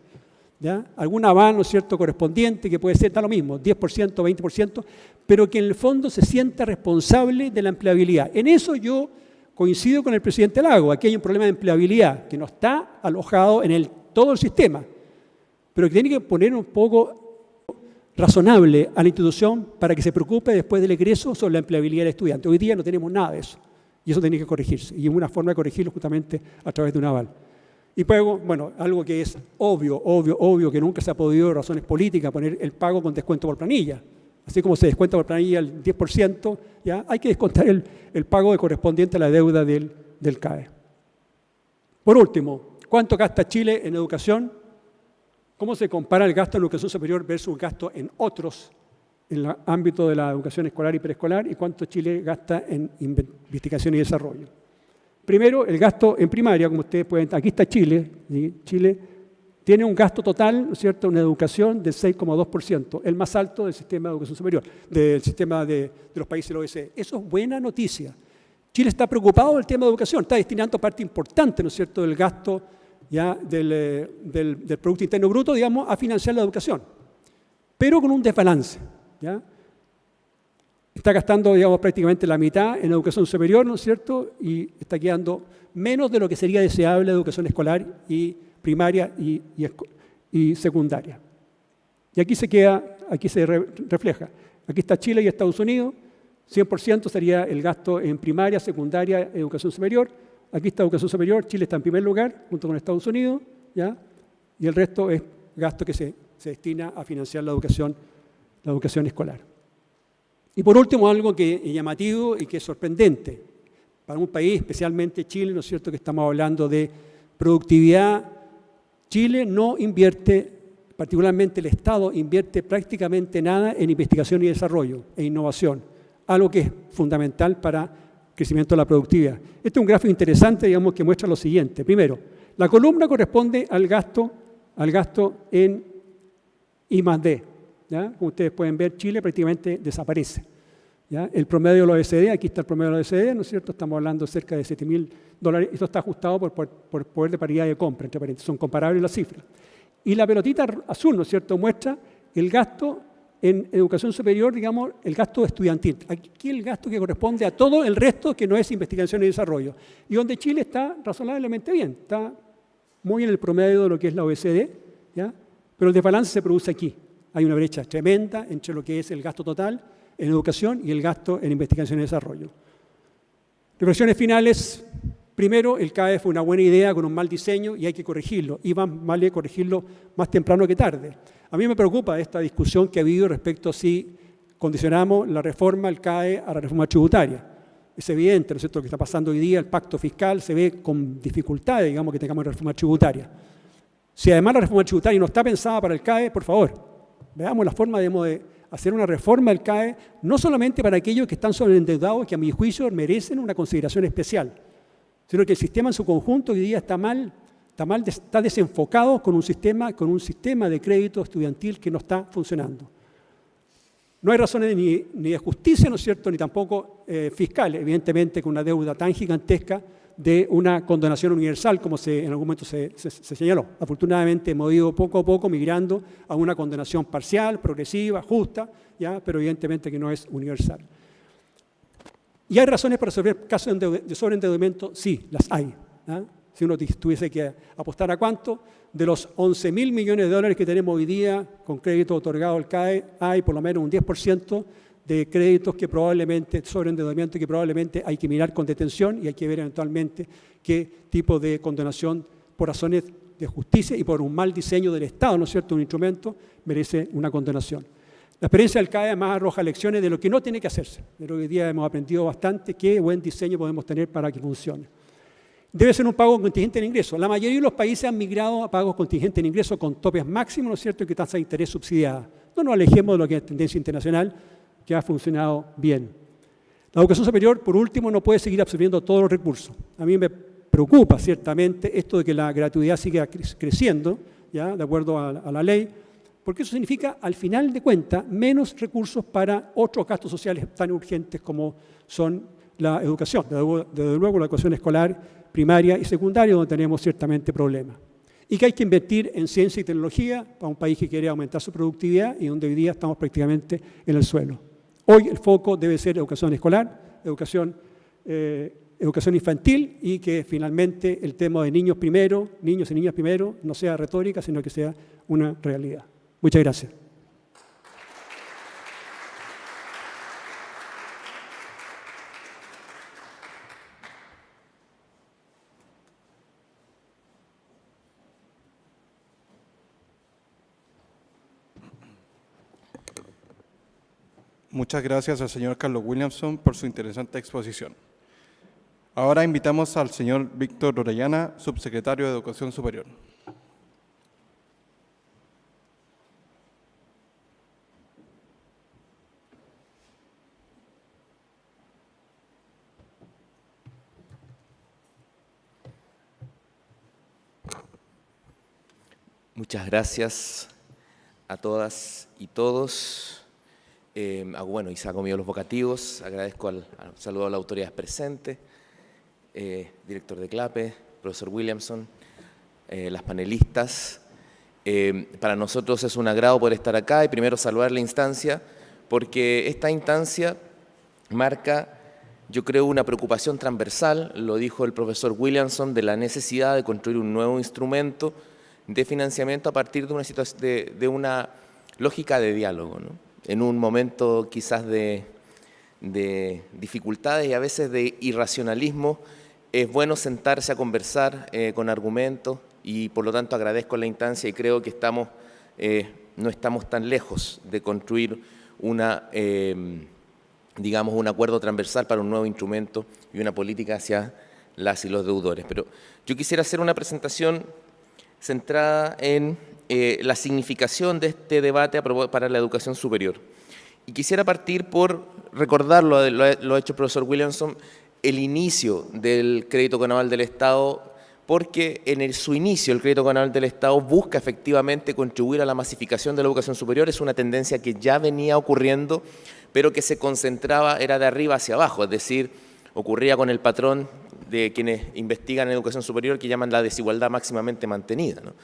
¿Ya? Algún aval, ¿no es cierto?, correspondiente, que puede ser, da lo mismo, 10%, 20%, pero que en el fondo se sienta responsable de la empleabilidad. En eso yo coincido con el presidente Lago. Aquí hay un problema de empleabilidad que no está alojado en todo el sistema, pero que tiene que poner un poco razonable a la institución para que se preocupe después del egreso sobre la empleabilidad del estudiante. Hoy día no tenemos nada de eso, y eso tiene que corregirse, y una forma de corregirlo justamente a través de un aval. Y luego, bueno, algo que es obvio, que nunca se ha podido, por razones políticas, poner el pago con descuento por planilla. Así como se descuenta por planilla el 10%, ¿ya? Hay que descontar el pago correspondiente a la deuda del CAE. Por último, ¿cuánto gasta Chile en educación? ¿Cómo se compara el gasto en educación superior versus el gasto en otros, en el ámbito de la educación escolar y preescolar? ¿Y cuánto Chile gasta en investigación y desarrollo? Primero, el gasto en primaria, como ustedes pueden ver, aquí está Chile. ¿Sí? Chile tiene un gasto total, ¿no es cierto?, en educación del 6,2%, el más alto del sistema de educación superior, del sistema de los países de la OECD. Eso es buena noticia. Chile está preocupado del tema de educación, está destinando parte importante, ¿no es cierto?, del gasto ya del Producto Interno Bruto, digamos, a financiar la educación, pero con un desbalance, ¿ya? Está gastando, digamos, prácticamente la mitad en educación superior, ¿no es cierto?, y está quedando menos de lo que sería deseable en educación escolar y primaria y secundaria. Y aquí se refleja. Aquí está Chile y Estados Unidos, 100% sería el gasto en primaria, secundaria, educación superior. Aquí está educación superior, Chile está en primer lugar, junto con Estados Unidos, ¿ya? Y el resto es gasto que se destina a financiar la educación escolar. Y por último, algo que es llamativo y que es sorprendente para un país, especialmente Chile, ¿no es cierto?, que estamos hablando de productividad. Chile no invierte, particularmente el Estado, invierte prácticamente nada en investigación y desarrollo e innovación, algo que es fundamental para el crecimiento de la productividad. Este es un gráfico interesante, digamos, que muestra lo siguiente. Primero, la columna corresponde al gasto en I+D. ¿Ya? Como ustedes pueden ver, Chile prácticamente desaparece. ¿Ya? El promedio de la OECD, aquí está el promedio de la OECD, ¿no es cierto? Estamos hablando de cerca de $7.000. Esto está ajustado por poder de paridad de compra, entre paréntesis, son comparables las cifras. Y la pelotita azul, ¿no es cierto?, muestra el gasto en educación superior, digamos, el gasto estudiantil. Aquí el gasto que corresponde a todo el resto que no es investigación y desarrollo. Y donde Chile está razonablemente bien, está muy en el promedio de lo que es la OECD, ¿ya? Pero el desbalance se produce aquí. Hay una brecha tremenda entre lo que es el gasto total en educación y el gasto en investigación y desarrollo. Reflexiones finales. Primero, el CAE fue una buena idea con un mal diseño y hay que corregirlo. Y más vale corregirlo más temprano que tarde. A mí me preocupa esta discusión que ha habido respecto a si condicionamos la reforma al CAE a la reforma tributaria. Es evidente, ¿no es cierto?, lo que está pasando hoy día, el pacto fiscal se ve con dificultades, digamos, que tengamos una reforma tributaria. Si además la reforma tributaria no está pensada para el CAE, por favor, veamos la forma de hacer una reforma del CAE, no solamente para aquellos que están sobreendeudados, que a mi juicio merecen una consideración especial, sino que el sistema en su conjunto hoy día está desenfocado con un sistema de crédito estudiantil que no está funcionando. No hay razones ni de justicia, ¿no es cierto?, ni tampoco fiscales, evidentemente, con una deuda tan gigantesca de una condonación universal, como en algún momento se señaló. Afortunadamente hemos ido poco a poco migrando a una condonación parcial, progresiva, justa, ¿ya?, pero evidentemente que no es universal. ¿Y hay razones para resolver casos de sobreendeudamiento? Sí, las hay, ¿ya? Si uno tuviese que apostar a cuánto, de los 11.000 millones de dólares que tenemos hoy día con crédito otorgado al CAE, hay por lo menos un 10% de créditos que probablemente, sobreendeudamiento, que probablemente hay que mirar con detención y hay que ver eventualmente qué tipo de condonación por razones de justicia y por un mal diseño del Estado, ¿no es cierto?, un instrumento, merece una condonación. La experiencia del CAE además arroja lecciones de lo que no tiene que hacerse. De lo que hoy día hemos aprendido bastante, qué buen diseño podemos tener para que funcione. Debe ser un pago contingente en ingreso. La mayoría de los países han migrado a pagos contingentes en ingreso con topes máximos, ¿no es cierto?, y que tasa de interés subsidiada. No nos alejemos de lo que es tendencia internacional, que ha funcionado bien. La educación superior, por último, no puede seguir absorbiendo todos los recursos. A mí me preocupa, ciertamente, esto de que la gratuidad siga creciendo, ¿ya?, de acuerdo a la ley, porque eso significa, al final de cuentas, menos recursos para otros gastos sociales tan urgentes como son la educación, desde luego la educación escolar, primaria y secundaria, donde tenemos ciertamente problemas. Y que hay que invertir en ciencia y tecnología para un país que quiere aumentar su productividad y donde hoy día estamos prácticamente en el suelo. Hoy el foco debe ser educación escolar, educación infantil y que finalmente el tema de niños y niñas primero, no sea retórica, sino que sea una realidad. Muchas gracias. Muchas gracias al señor Carlos Williamson por su interesante exposición. Ahora invitamos al señor Víctor Orellana, subsecretario de Educación Superior. Muchas gracias a todas y todos. Bueno, y se ha comido los vocativos. Agradezco saludo a las autoridades presentes, director de CLAPE, profesor Williamson, las panelistas. Para nosotros es un agrado poder estar acá y primero saludar la instancia, porque esta instancia marca, yo creo, una preocupación transversal, lo dijo el profesor Williamson, de la necesidad de construir un nuevo instrumento de financiamiento a partir de una lógica de diálogo, ¿no? En un momento quizás de dificultades y a veces de irracionalismo, es bueno sentarse a conversar con argumentos y por lo tanto agradezco la instancia y creo que no estamos tan lejos de construir digamos, un acuerdo transversal para un nuevo instrumento y una política hacia las y los deudores. Pero yo quisiera hacer una presentación centrada en la significación de este debate para la educación superior. Y quisiera partir por recordar, lo ha hecho el profesor Williamson, el inicio del crédito conaval del Estado, porque en su inicio el crédito conaval del Estado busca efectivamente contribuir a la masificación de la educación superior. Es una tendencia que ya venía ocurriendo, pero que se concentraba, era de arriba hacia abajo, es decir, ocurría con el patrón de quienes investigan en educación superior que llaman la desigualdad máximamente mantenida, ¿no?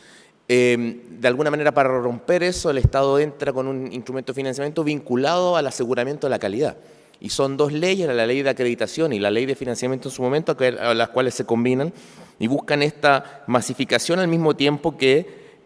De alguna manera, para romper eso, el Estado entra con un instrumento de financiamiento vinculado al aseguramiento de la calidad. Y son dos leyes, la ley de acreditación y la ley de financiamiento en su momento, a las cuales se combinan y buscan esta masificación al mismo tiempo que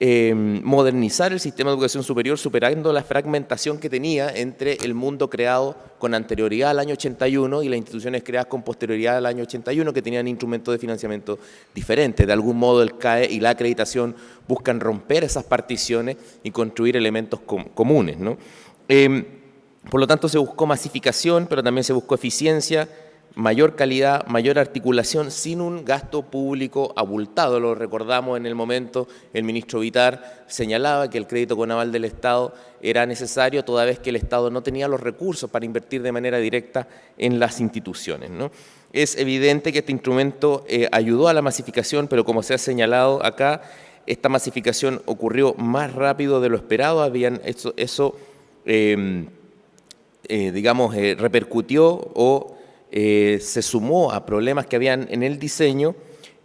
modernizar el sistema de educación superior, superando la fragmentación que tenía entre el mundo creado con anterioridad al año 81 y las instituciones creadas con posterioridad al año 81, que tenían instrumentos de financiamiento diferentes. De algún modo el CAE y la acreditación buscan romper esas particiones y construir elementos comunes, ¿no? Por lo tanto, se buscó masificación, pero también se buscó eficiencia, mayor calidad, mayor articulación, sin un gasto público abultado. Lo recordamos en el momento, el ministro Vitar señalaba que el crédito con aval del Estado era necesario toda vez que el Estado no tenía los recursos para invertir de manera directa en las instituciones, ¿no? Es evidente que este instrumento ayudó a la masificación, pero como se ha señalado acá, esta masificación ocurrió más rápido de lo esperado. Repercutió o se sumó a problemas que habían en el diseño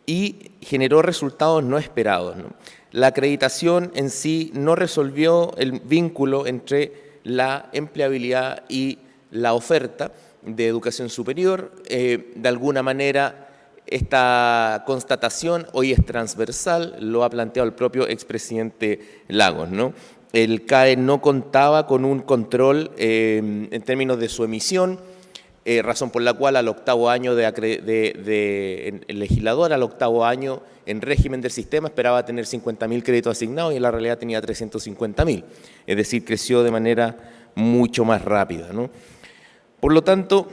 y generó resultados no esperados, ¿no? La acreditación en sí no resolvió el vínculo entre la empleabilidad y la oferta de educación superior. De alguna manera, esta constatación hoy es transversal, lo ha planteado el propio expresidente Lagos, ¿no? El CAE no contaba con un control en términos de su emisión, razón por la cual al octavo año el legislador, al octavo año en régimen del sistema, esperaba tener 50.000 créditos asignados y en la realidad tenía 350.000. Es decir, creció de manera mucho más rápida, ¿no? Por lo tanto,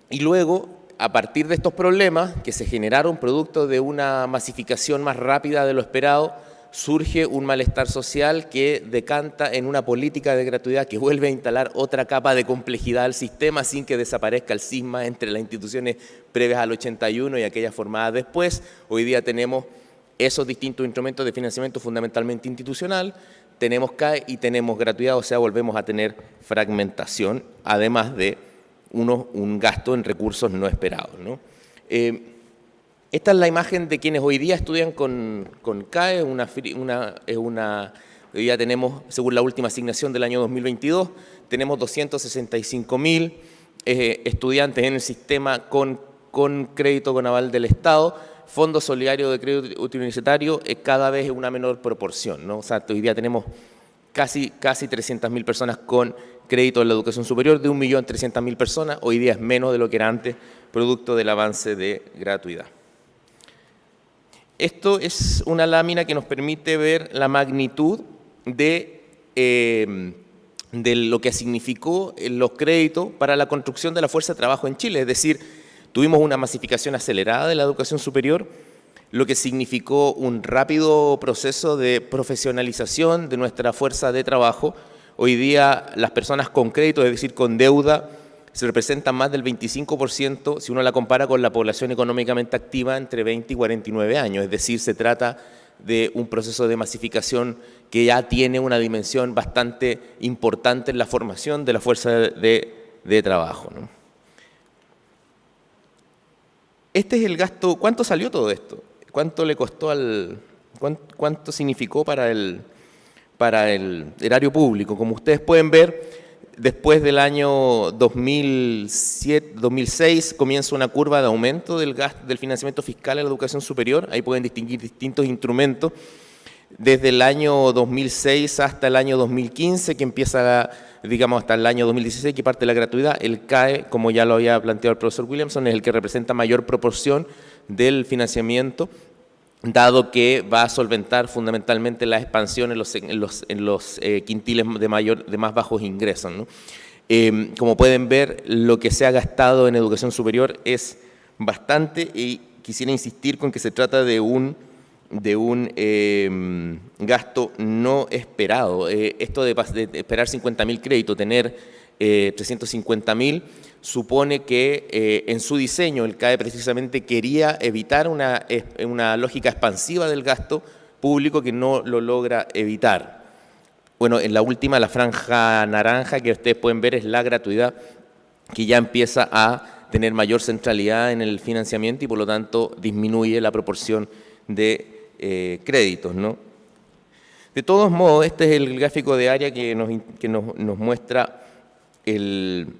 y luego, a partir de estos problemas que se generaron producto de una masificación más rápida de lo esperado, surge un malestar social que decanta en una política de gratuidad que vuelve a instalar otra capa de complejidad al sistema sin que desaparezca el cisma entre las instituciones previas al 81 y aquellas formadas después. Hoy día tenemos esos distintos instrumentos de financiamiento fundamentalmente institucional, tenemos CAE y tenemos gratuidad, o sea, volvemos a tener fragmentación, además de un gasto en recursos no esperados, ¿no? Esta es la imagen de quienes hoy día estudian con CAE, hoy día tenemos, según la última asignación del año 2022, tenemos 265.000 estudiantes en el sistema con crédito con aval del Estado. Fondo Solidario de Crédito Universitario cada vez es una menor proporción, ¿no? O sea, hoy día tenemos casi 300.000 personas con crédito en la educación superior, de 1.300.000 personas, hoy día es menos de lo que era antes, producto del avance de gratuidad. Esto es una lámina que nos permite ver la magnitud de lo que significó los créditos para la construcción de la fuerza de trabajo en Chile. Es decir, tuvimos una masificación acelerada de la educación superior, lo que significó un rápido proceso de profesionalización de nuestra fuerza de trabajo. Hoy día las personas con crédito, es decir, con deuda, se representan más del 25% si uno la compara con la población económicamente activa entre 20 y 49 años. Es decir, se trata de un proceso de masificación que ya tiene una dimensión bastante importante en la formación de la fuerza de trabajo, ¿no? Este es el gasto. ¿Cuánto salió todo esto? ¿Cuánto le costó cuánto significó para el erario público? Como ustedes pueden ver, después del año 2006 comienza una curva de aumento del financiamiento fiscal a la educación superior. Ahí pueden distinguir distintos instrumentos. Desde el año 2006 hasta el año 2015, que empieza, digamos, hasta el año 2016, que parte de la gratuidad, el CAE, como ya lo había planteado el profesor Williamson, es el que representa mayor proporción del financiamiento, dado que va a solventar fundamentalmente la expansión en los quintiles de más bajos ingresos, ¿no? Como pueden ver, lo que se ha gastado en educación superior es bastante y quisiera insistir con que se trata de un gasto no esperado. Esto de esperar 50.000 créditos, tener 350.000, supone que en su diseño el CAE precisamente quería evitar una lógica expansiva del gasto público que no lo logra evitar. Bueno, en la última, la franja naranja que ustedes pueden ver es la gratuidad, que ya empieza a tener mayor centralidad en el financiamiento y por lo tanto disminuye la proporción de créditos, ¿no? De todos modos, este es el gráfico de área que nos muestra el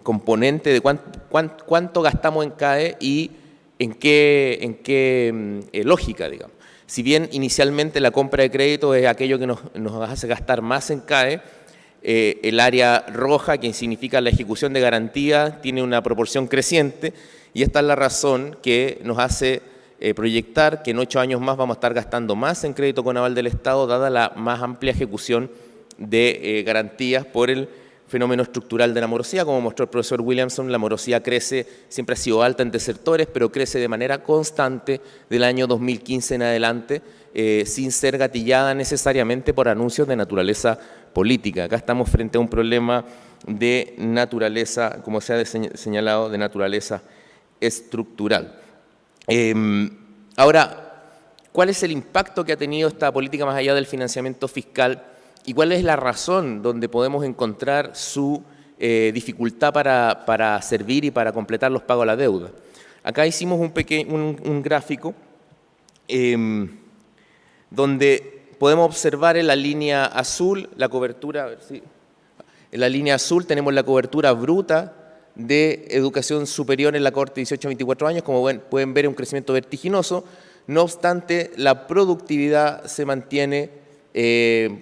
componente de cuánto gastamos en CAE y en qué lógica, digamos. Si bien inicialmente la compra de crédito es aquello que nos hace gastar más en CAE, el área roja, que significa la ejecución de garantía, tiene una proporción creciente y esta es la razón que nos hace proyectar que en 8 años más vamos a estar gastando más en crédito con aval del Estado, dada la más amplia ejecución de garantías por el fenómeno estructural de la morosidad. Como mostró el profesor Williamson, la morosidad crece, siempre ha sido alta en desertores, pero crece de manera constante del año 2015 en adelante, sin ser gatillada necesariamente por anuncios de naturaleza política. Acá estamos frente a un problema de naturaleza, como se ha señalado, de naturaleza estructural. Ahora, ¿cuál es el impacto que ha tenido esta política más allá del financiamiento fiscal? ¿Y cuál es la razón donde podemos encontrar su dificultad para servir y para completar los pagos a la deuda? Acá hicimos un gráfico donde podemos observar en la línea azul la cobertura, a ver si, en la línea azul tenemos la cobertura bruta de educación superior en la cohorte 18-24 años, como pueden ver, un crecimiento vertiginoso. No obstante, la productividad se mantiene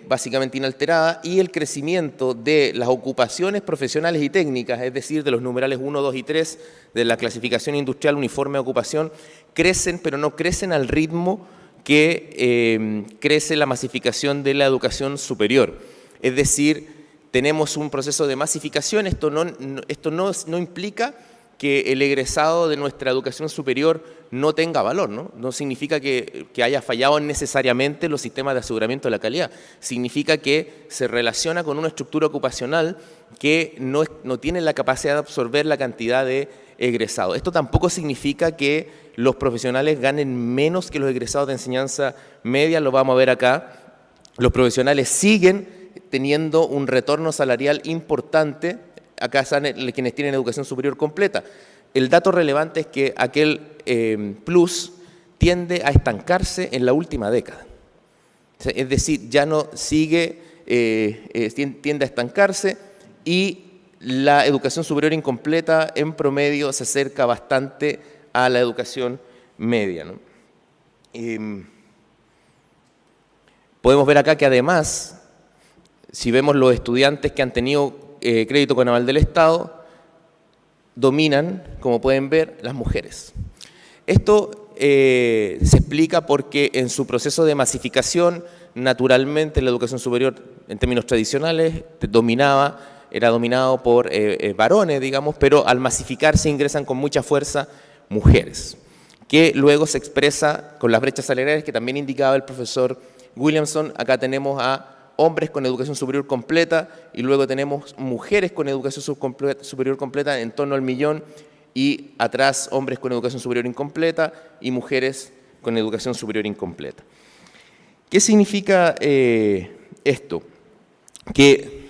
básicamente inalterada y el crecimiento de las ocupaciones profesionales y técnicas, es decir, de los numerales 1, 2 y 3 de la clasificación industrial uniforme de ocupación, crecen, pero no crecen al ritmo que crece la masificación de la educación superior. Es decir, tenemos un proceso de masificación. Esto no implica que el egresado de nuestra educación superior no tenga valor, ¿no? No significa que haya fallado necesariamente los sistemas de aseguramiento de la calidad. Significa que se relaciona con una estructura ocupacional que no tiene la capacidad de absorber la cantidad de egresados. Esto tampoco significa que los profesionales ganen menos que los egresados de enseñanza media, lo vamos a ver acá. Los profesionales siguen teniendo un retorno salarial importante. Acá están quienes tienen educación superior completa. El dato relevante es que aquel plus tiende a estancarse en la última década. Es decir, ya no sigue, tiende a estancarse y la educación superior incompleta en promedio se acerca bastante a la educación media, ¿no? Podemos ver acá que además, si vemos los estudiantes que han tenido crédito con aval del Estado, dominan, como pueden ver, las mujeres. Esto se explica porque en su proceso de masificación, naturalmente la educación superior, en términos tradicionales, era dominado por varones, digamos, pero al masificarse ingresan con mucha fuerza mujeres, que luego se expresa con las brechas salariales que también indicaba el profesor Williamson. Acá tenemos a hombres con educación superior completa y luego tenemos mujeres con educación superior completa en torno al 1.000.000 y atrás hombres con educación superior incompleta y mujeres con educación superior incompleta. ¿Qué significa esto? Que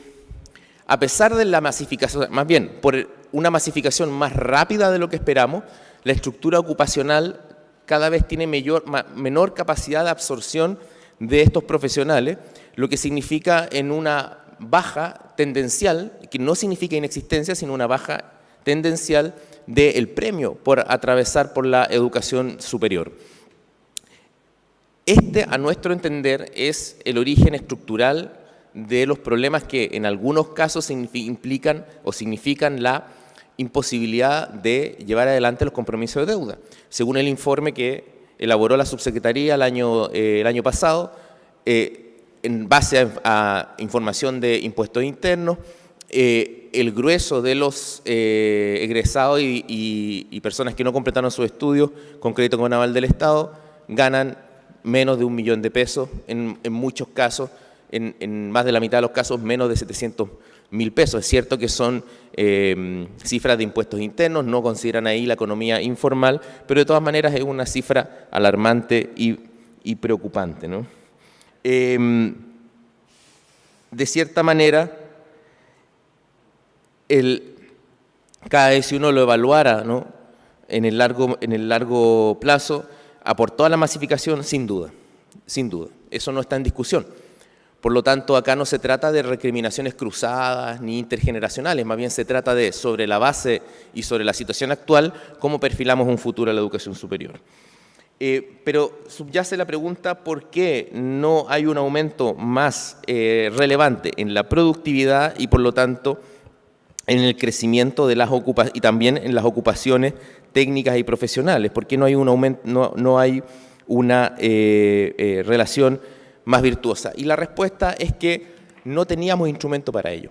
a pesar de la masificación, más bien por una masificación más rápida de lo que esperamos, la estructura ocupacional cada vez tiene menor capacidad de absorción de estos profesionales, lo que significa en una baja tendencial, que no significa inexistencia, sino una baja tendencial del premio por atravesar por la educación superior. Este, a nuestro entender, es el origen estructural de los problemas que en algunos casos implican o significan la imposibilidad de llevar adelante los compromisos de deuda. Según el informe que elaboró la subsecretaría el año pasado, en base a información de impuestos internos, el grueso de los egresados y personas que no completaron sus estudios con crédito con aval del Estado ganan menos de 1 millón de pesos, en muchos casos, en más de la mitad de los casos, menos de 700.000 pesos. Es cierto que son cifras de impuestos internos, no consideran ahí la economía informal, pero de todas maneras es una cifra alarmante y preocupante, ¿no? De cierta manera, cada vez si uno lo evaluara, ¿no?, en el largo plazo, aportó a la masificación sin duda, eso no está en discusión. Por lo tanto, acá no se trata de recriminaciones cruzadas ni intergeneracionales, más bien se trata de, sobre la base y sobre la situación actual, cómo perfilamos un futuro a la educación superior. Pero subyace la pregunta por qué no hay un aumento más relevante en la productividad y por lo tanto en el crecimiento de las y también en las ocupaciones técnicas y profesionales. ¿Por qué no hay un aumento, no hay una relación más virtuosa? Y la respuesta es que no teníamos instrumento para ello.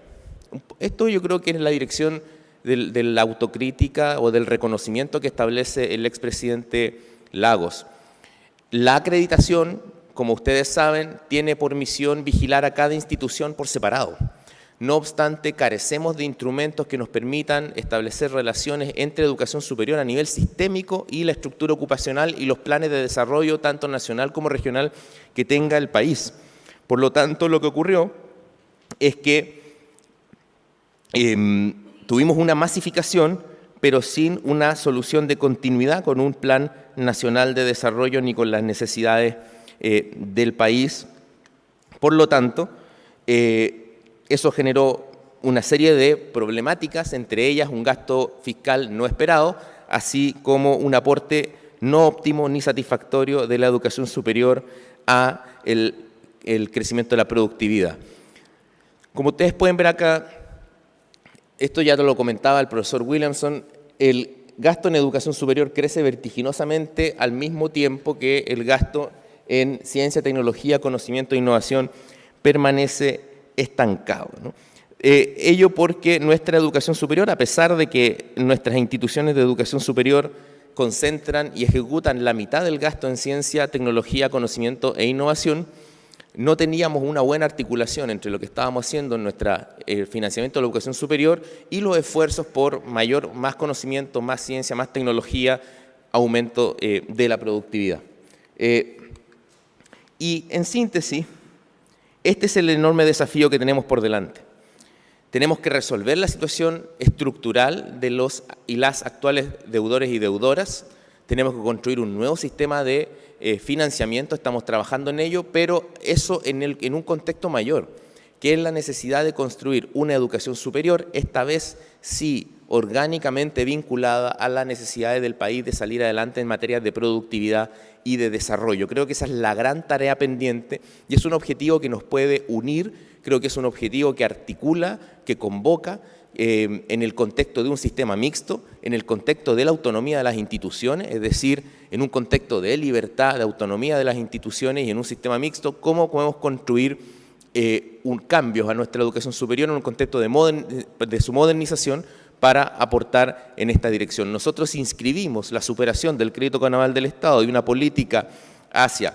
Esto yo creo que es la dirección de la autocrítica o del reconocimiento que establece el expresidente Lagos. La acreditación, como ustedes saben, tiene por misión vigilar a cada institución por separado. No obstante, carecemos de instrumentos que nos permitan establecer relaciones entre educación superior a nivel sistémico y la estructura ocupacional y los planes de desarrollo, tanto nacional como regional, que tenga el país. Por lo tanto, lo que ocurrió es que tuvimos una masificación, pero sin una solución de continuidad con un plan nacional de desarrollo ni con las necesidades del país. Por lo tanto, eso generó una serie de problemáticas, entre ellas un gasto fiscal no esperado, así como un aporte no óptimo ni satisfactorio de la educación superior a el crecimiento de la productividad. Como ustedes pueden ver acá, esto ya lo comentaba el profesor Williamson, el gasto en educación superior crece vertiginosamente al mismo tiempo que el gasto en ciencia, tecnología, conocimiento e innovación permanece estancado, ¿no? Ello porque nuestra educación superior, a pesar de que nuestras instituciones de educación superior concentran y ejecutan la mitad del gasto en ciencia, tecnología, conocimiento e innovación, no teníamos una buena articulación entre lo que estábamos haciendo en nuestro financiamiento de la educación superior y los esfuerzos por más conocimiento, más ciencia, más tecnología, aumento de la productividad. Y en síntesis, este es el enorme desafío que tenemos por delante. Tenemos que resolver la situación estructural de los y las actuales deudores y deudoras. Tenemos que construir un nuevo sistema de financiamiento, estamos trabajando en ello, pero eso en un contexto mayor, que es la necesidad de construir una educación superior, esta vez sí orgánicamente vinculada a las necesidades del país de salir adelante en materia de productividad y de desarrollo. Creo que esa es la gran tarea pendiente y es un objetivo que nos puede unir, creo que es un objetivo que articula, que convoca en el contexto de un sistema mixto, en el contexto de la autonomía de las instituciones, es decir, en un contexto de libertad, de autonomía de las instituciones y en un sistema mixto, cómo podemos construir cambios a nuestra educación superior en un contexto de su modernización para aportar en esta dirección. Nosotros inscribimos la superación del crédito conaval del Estado y una política hacia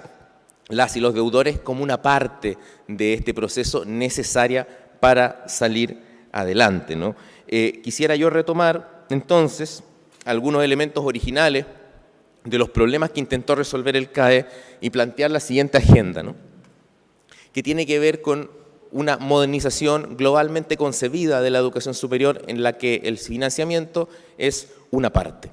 las y los deudores como una parte de este proceso necesaria para salir adelante, ¿no? Quisiera yo retomar entonces algunos elementos originales de los problemas que intentó resolver el CAE y plantear la siguiente agenda, ¿no? Que tiene que ver con una modernización globalmente concebida de la educación superior en la que el financiamiento es una parte.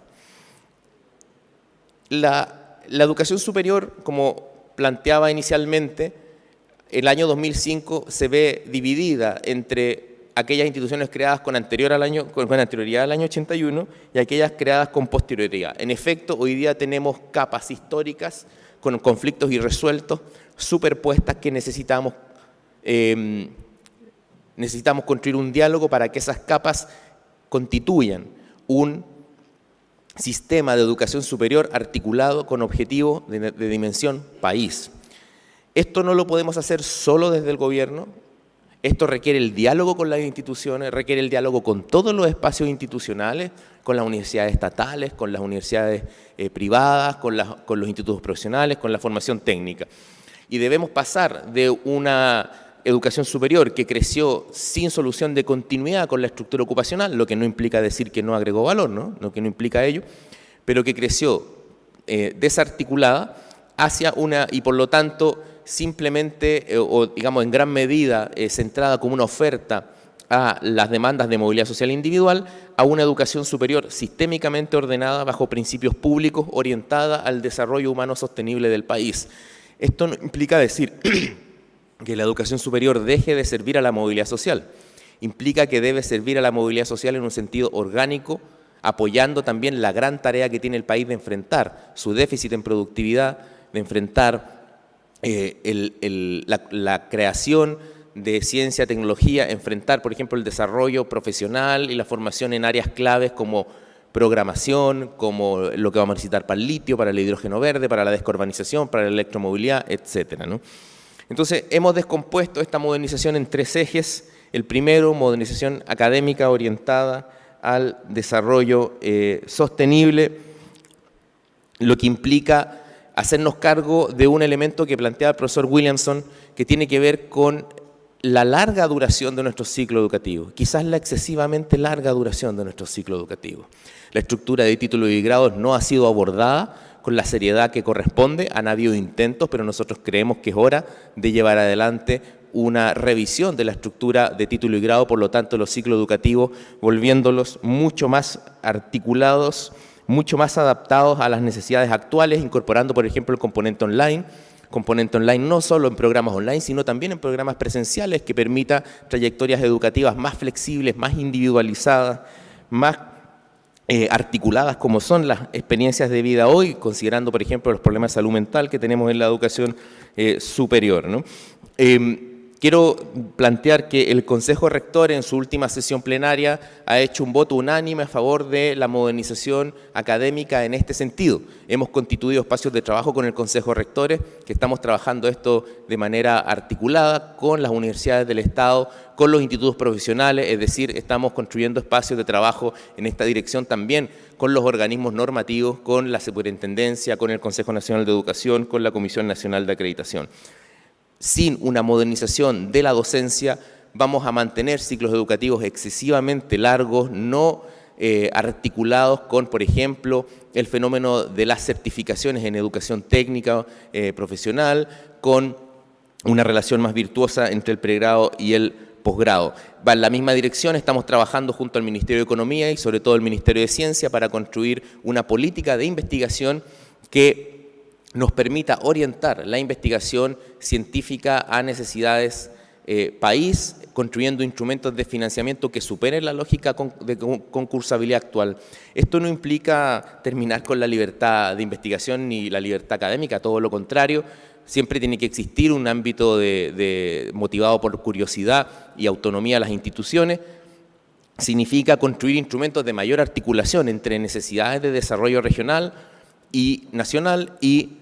La educación superior, como planteaba inicialmente, el año 2005 se ve dividida entre aquellas instituciones creadas con anterioridad al año 81 y aquellas creadas con posterioridad. En efecto, hoy día tenemos capas históricas con conflictos irresueltos, superpuestas que necesitamos construir un diálogo para que esas capas constituyan un sistema de educación superior articulado con objetivos de dimensión país. Esto no lo podemos hacer solo desde el gobierno, esto requiere el diálogo con las instituciones, requiere el diálogo con todos los espacios institucionales, con las universidades estatales, con las universidades privadas, con los institutos profesionales, con la formación técnica. Y debemos pasar de una educación superior que creció sin solución de continuidad con la estructura ocupacional, lo que no implica decir que no agregó valor, ¿no? Lo que no implica ello, pero que creció desarticulada hacia una, y por lo tanto simplemente, o digamos en gran medida centrada como una oferta a las demandas de movilidad social individual, a una educación superior sistémicamente ordenada bajo principios públicos orientada al desarrollo humano sostenible del país. Esto no implica decir que la educación superior deje de servir a la movilidad social. Implica que debe servir a la movilidad social en un sentido orgánico, apoyando también la gran tarea que tiene el país de enfrentar su déficit en productividad, de enfrentar la creación de ciencia, tecnología, enfrentar, por ejemplo, el desarrollo profesional y la formación en áreas claves como programación, como lo que vamos a necesitar para el litio, para el hidrógeno verde, para la descarbonización, para la electromovilidad, etcétera, ¿no? Entonces, hemos descompuesto esta modernización en 3 ejes. El primero, modernización académica orientada al desarrollo sostenible, lo que implica hacernos cargo de un elemento que planteaba el profesor Williamson, que tiene que ver con la larga duración de nuestro ciclo educativo, quizás la excesivamente larga duración de nuestro ciclo educativo. La estructura de títulos y grados no ha sido abordada con la seriedad que corresponde, han habido intentos, pero nosotros creemos que es hora de llevar adelante una revisión de la estructura de título y grado, por lo tanto los ciclos educativos, volviéndolos mucho más articulados, mucho más adaptados a las necesidades actuales, incorporando, por ejemplo, el componente online no solo en programas online, sino también en programas presenciales que permita trayectorias educativas más flexibles, más individualizadas, más articuladas como son las experiencias de vida hoy, considerando, por ejemplo, los problemas de salud mental que tenemos en la educación superior, ¿no? Quiero plantear que el Consejo Rector en su última sesión plenaria ha hecho un voto unánime a favor de la modernización académica en este sentido. Hemos constituido espacios de trabajo con el Consejo de Rectores, que estamos trabajando esto de manera articulada con las universidades del Estado, con los institutos profesionales, es decir, estamos construyendo espacios de trabajo en esta dirección también con los organismos normativos, con la Superintendencia, con el Consejo Nacional de Educación, con la Comisión Nacional de Acreditación. Sin una modernización de la docencia vamos a mantener ciclos educativos excesivamente largos, no articulados con, por ejemplo, el fenómeno de las certificaciones en educación técnica profesional, con una relación más virtuosa entre el pregrado y el posgrado. Va en la misma dirección, estamos trabajando junto al Ministerio de Economía y sobre todo el Ministerio de Ciencia para construir una política de investigación que nos permita orientar la investigación científica a necesidades país, construyendo instrumentos de financiamiento que superen la lógica de concursabilidad actual. Esto no implica terminar con la libertad de investigación ni la libertad académica, todo lo contrario. Siempre tiene que existir un ámbito motivado por curiosidad y autonomía de las instituciones. Significa construir instrumentos de mayor articulación entre necesidades de desarrollo regional y nacional y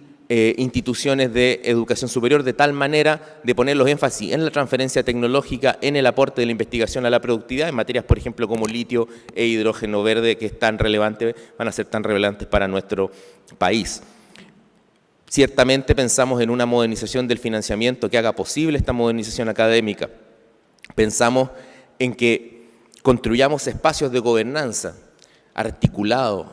instituciones de educación superior, de tal manera de poner los énfasis en la transferencia tecnológica, en el aporte de la investigación a la productividad, en materias, por ejemplo, como litio e hidrógeno verde, que es tan relevante, van a ser tan relevantes para nuestro país. Ciertamente pensamos en una modernización del financiamiento que haga posible esta modernización académica. Pensamos en que construyamos espacios de gobernanza articulados,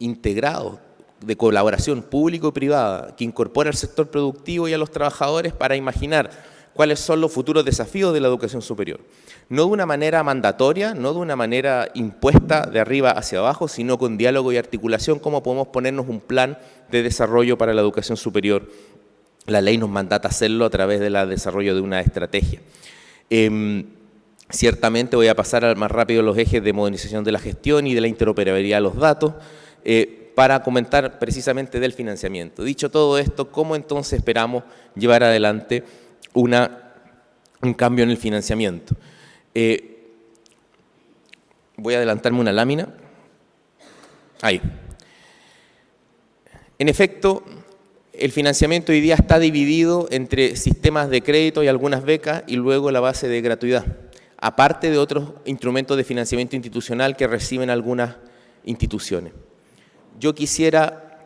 integrados, de colaboración público y privada que incorpora al sector productivo y a los trabajadores para imaginar cuáles son los futuros desafíos de la educación superior. No de una manera mandatoria, no de una manera impuesta de arriba hacia abajo, sino con diálogo y articulación, cómo podemos ponernos un plan de desarrollo para la educación superior. La ley nos mandata hacerlo a través del desarrollo de una estrategia. Ciertamente voy a pasar más rápido los ejes de modernización de la gestión y de la interoperabilidad de los datos, para comentar precisamente del financiamiento. Dicho todo esto, ¿cómo entonces esperamos llevar adelante un cambio en el financiamiento? Voy a adelantarme una lámina. Ahí. En efecto, el financiamiento hoy día está dividido entre sistemas de crédito y algunas becas y luego la base de gratuidad, aparte de otros instrumentos de financiamiento institucional que reciben algunas instituciones. Yo quisiera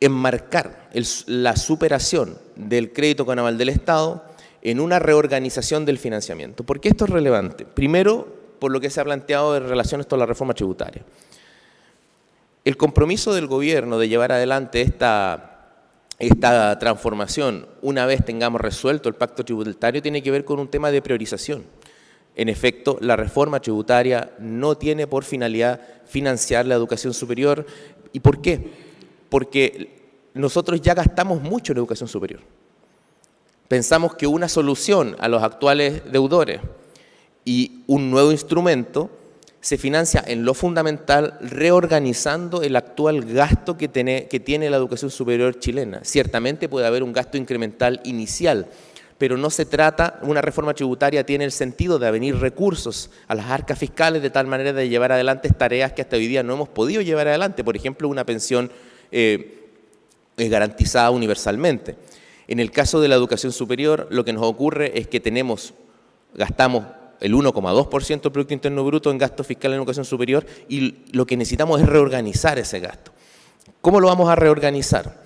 enmarcar la superación del crédito con aval del Estado en una reorganización del financiamiento. ¿Por qué esto es relevante? Primero, por lo que se ha planteado en relación a la reforma tributaria. El compromiso del gobierno de llevar adelante esta transformación, una vez tengamos resuelto el pacto tributario, tiene que ver con un tema de priorización. En efecto, la reforma tributaria no tiene por finalidad financiar la educación superior. ¿Y por qué? Porque nosotros ya gastamos mucho en educación superior. Pensamos que una solución a los actuales deudores y un nuevo instrumento se financia en lo fundamental reorganizando el actual gasto que tiene la educación superior chilena. Ciertamente puede haber un gasto incremental inicial, pero no se trata, una reforma tributaria tiene el sentido de avenir recursos a las arcas fiscales de tal manera de llevar adelante tareas que hasta hoy día no hemos podido llevar adelante, por ejemplo, una pensión garantizada universalmente. En el caso de la educación superior, lo que nos ocurre es que gastamos el 1,2% del Producto Interno Bruto en gasto fiscal en educación superior y lo que necesitamos es reorganizar ese gasto. ¿Cómo lo vamos a reorganizar?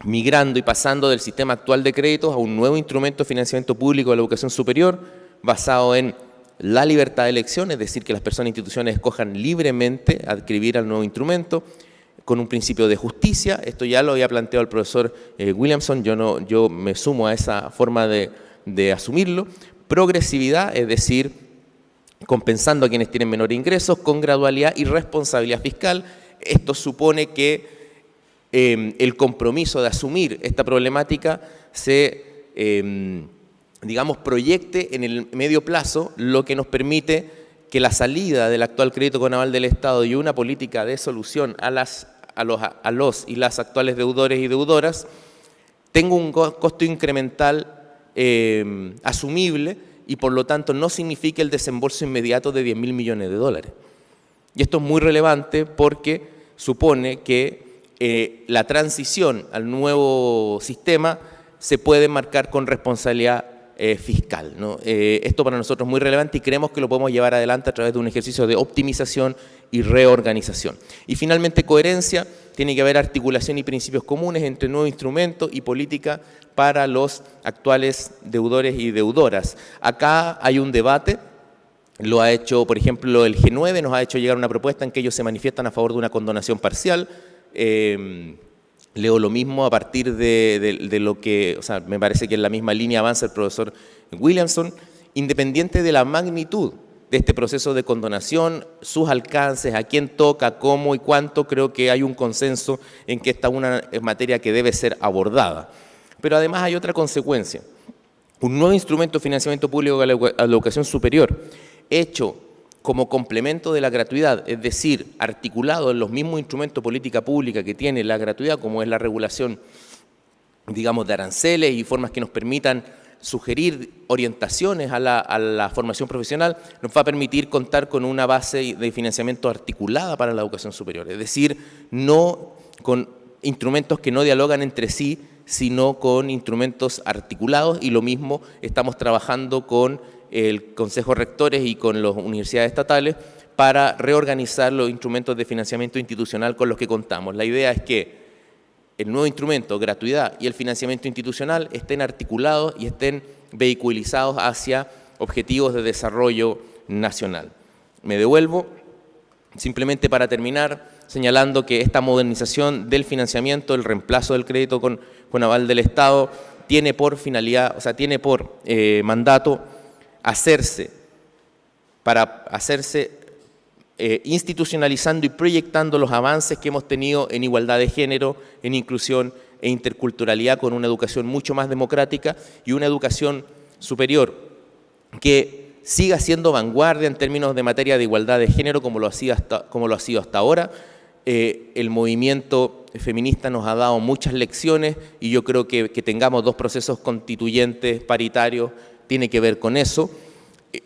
Migrando y pasando del sistema actual de créditos a un nuevo instrumento de financiamiento público de la educación superior basado en la libertad de elección, es decir, que las personas e instituciones escojan libremente adscribir al nuevo instrumento, con un principio de justicia. Esto ya lo había planteado el profesor Williamson, yo me sumo a esa forma de asumirlo. Progresividad, es decir, compensando a quienes tienen menores ingresos, con gradualidad y responsabilidad fiscal. Esto supone que el compromiso de asumir esta problemática se, digamos, proyecte en el medio plazo, lo que nos permite que la salida del actual crédito con aval del Estado y una política de solución a los y las actuales deudores y deudoras tenga un costo incremental asumible y por lo tanto no signifique el desembolso inmediato de 10.000 millones de dólares. Y esto es muy relevante porque supone que la transición al nuevo sistema se puede marcar con responsabilidad fiscal, ¿no? Esto para nosotros es muy relevante y creemos que lo podemos llevar adelante a través de un ejercicio de optimización y reorganización. Y finalmente coherencia, tiene que haber articulación y principios comunes entre nuevo instrumento y política para los actuales deudores y deudoras. Acá hay un debate, lo ha hecho, por ejemplo, el G9 nos ha hecho llegar una propuesta en que ellos se manifiestan a favor de una condonación parcial. Leo lo mismo a partir de lo que, o sea, me parece que en la misma línea avanza el profesor Williamson, independiente de la magnitud de este proceso de condonación, sus alcances, a quién toca, cómo y cuánto, creo que hay un consenso en que esta es una materia que debe ser abordada. Pero además hay otra consecuencia. Un nuevo instrumento de financiamiento público a la educación superior, hecho como complemento de la gratuidad, es decir, articulado en los mismos instrumentos de política pública que tiene la gratuidad, como es la regulación, digamos, de aranceles y formas que nos permitan sugerir orientaciones a la formación profesional, nos va a permitir contar con una base de financiamiento articulada para la educación superior, es decir, no con instrumentos que no dialogan entre sí, sino con instrumentos articulados, y lo mismo estamos trabajando con el Consejo de Rectores y con las universidades estatales para reorganizar los instrumentos de financiamiento institucional con los que contamos. La idea es que el nuevo instrumento, gratuidad, y el financiamiento institucional estén articulados y estén vehiculizados hacia objetivos de desarrollo nacional. Me devuelvo simplemente para terminar señalando que esta modernización del financiamiento, el reemplazo del crédito con aval del Estado, tiene por finalidad, o sea, tiene por mandato institucionalizando y proyectando los avances que hemos tenido en igualdad de género, en inclusión e interculturalidad, con una educación mucho más democrática y una educación superior que siga siendo vanguardia en términos de materia de igualdad de género como lo ha sido hasta ahora. El movimiento feminista nos ha dado muchas lecciones y yo creo que tengamos dos procesos constituyentes paritarios tiene que ver con eso.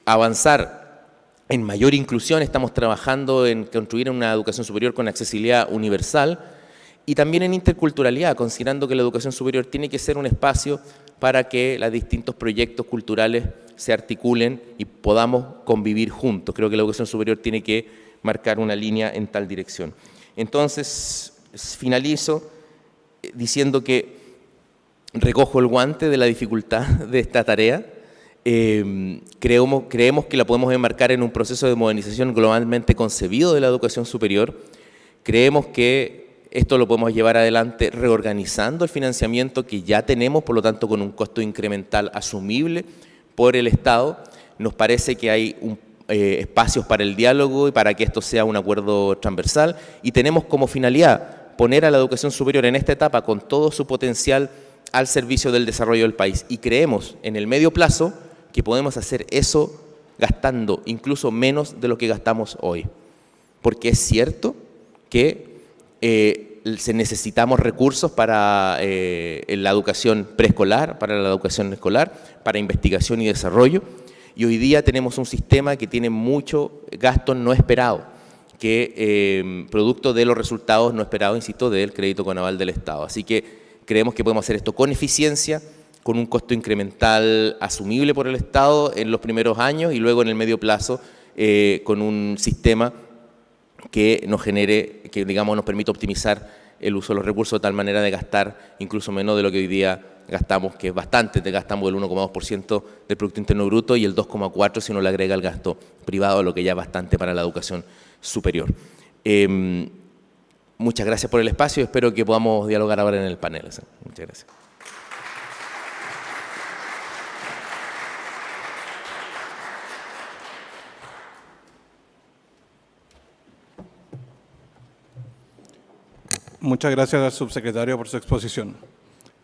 Avanzar en mayor inclusión, estamos trabajando en construir una educación superior con accesibilidad universal y también en interculturalidad, considerando que la educación superior tiene que ser un espacio para que los distintos proyectos culturales se articulen y podamos convivir juntos. Creo que la educación superior tiene que marcar una línea en tal dirección. Entonces, finalizo diciendo que recojo el guante de la dificultad de esta tarea. Creemos que la podemos enmarcar en un proceso de modernización globalmente concebido de la educación superior. Creemos que esto lo podemos llevar adelante reorganizando el financiamiento que ya tenemos, por lo tanto con un costo incremental asumible por el Estado. Nos parece que hay espacios para el diálogo y para que esto sea un acuerdo transversal, y tenemos como finalidad poner a la educación superior en esta etapa con todo su potencial al servicio del desarrollo del país, y creemos en el medio plazo que podemos hacer eso gastando incluso menos de lo que gastamos hoy. Porque es cierto que necesitamos recursos para la educación preescolar, para la educación escolar, para investigación y desarrollo, y hoy día tenemos un sistema que tiene mucho gasto no esperado, que producto de los resultados no esperados, insisto, del crédito con aval del Estado. Así que creemos que podemos hacer esto con eficiencia, con un costo incremental asumible por el Estado en los primeros años y luego en el medio plazo con un sistema que nos genere, que digamos nos permita optimizar el uso de los recursos de tal manera de gastar incluso menos de lo que hoy día gastamos, que es bastante, gastamos el 1,2% del Producto Interno Bruto y el 2,4% si uno le agrega el gasto privado, lo que ya es bastante para la educación superior. Muchas gracias por el espacio, espero que podamos dialogar ahora en el panel. Muchas gracias. Muchas gracias al subsecretario por su exposición.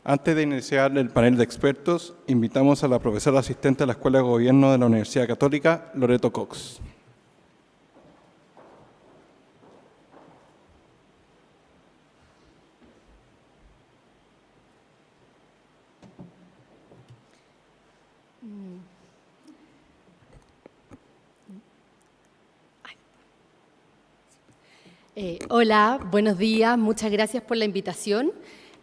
Antes de iniciar el panel de expertos, invitamos a la profesora asistente a la Escuela de Gobierno de la Universidad Católica, Loreto Cox. Hola, buenos días, muchas gracias por la invitación.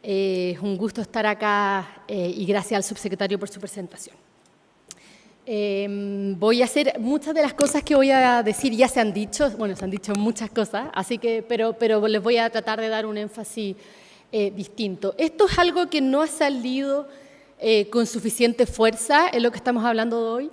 Es un gusto estar acá y gracias al subsecretario por su presentación. Voy a hacer muchas de las cosas que voy a decir ya se han dicho, bueno, se han dicho muchas cosas, así que, pero les voy a tratar de dar un énfasis distinto. Esto es algo que no ha salido con suficiente fuerza en lo que estamos hablando de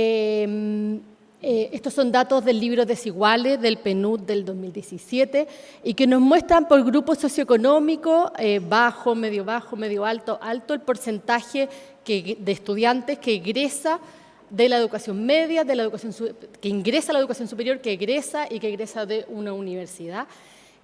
hoy. Estos son datos del libro Desiguales del PNUD del 2017 y que nos muestran por grupos socioeconómicos, bajo, medio alto, el porcentaje de estudiantes que egresa de la educación media, que ingresa a la educación superior, que egresa y que egresa de una universidad.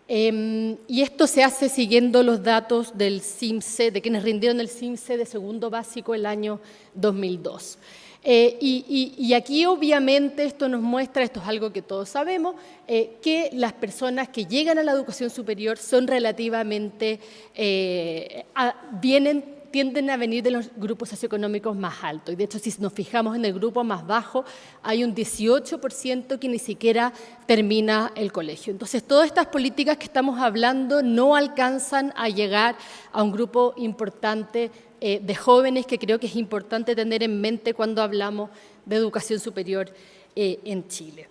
Y esto se hace siguiendo los datos del CIMSE, de quienes rindieron el CIMSE de segundo básico el año 2002. Y aquí obviamente esto nos muestra, esto es algo que todos sabemos, que las personas que llegan a la educación superior son relativamente, tienden a venir de los grupos socioeconómicos más altos. Y de hecho, si nos fijamos en el grupo más bajo, hay un 18% que ni siquiera termina el colegio. Entonces, todas estas políticas que estamos hablando no alcanzan a llegar a un grupo importante de jóvenes que creo que es importante tener en mente cuando hablamos de educación superior en Chile.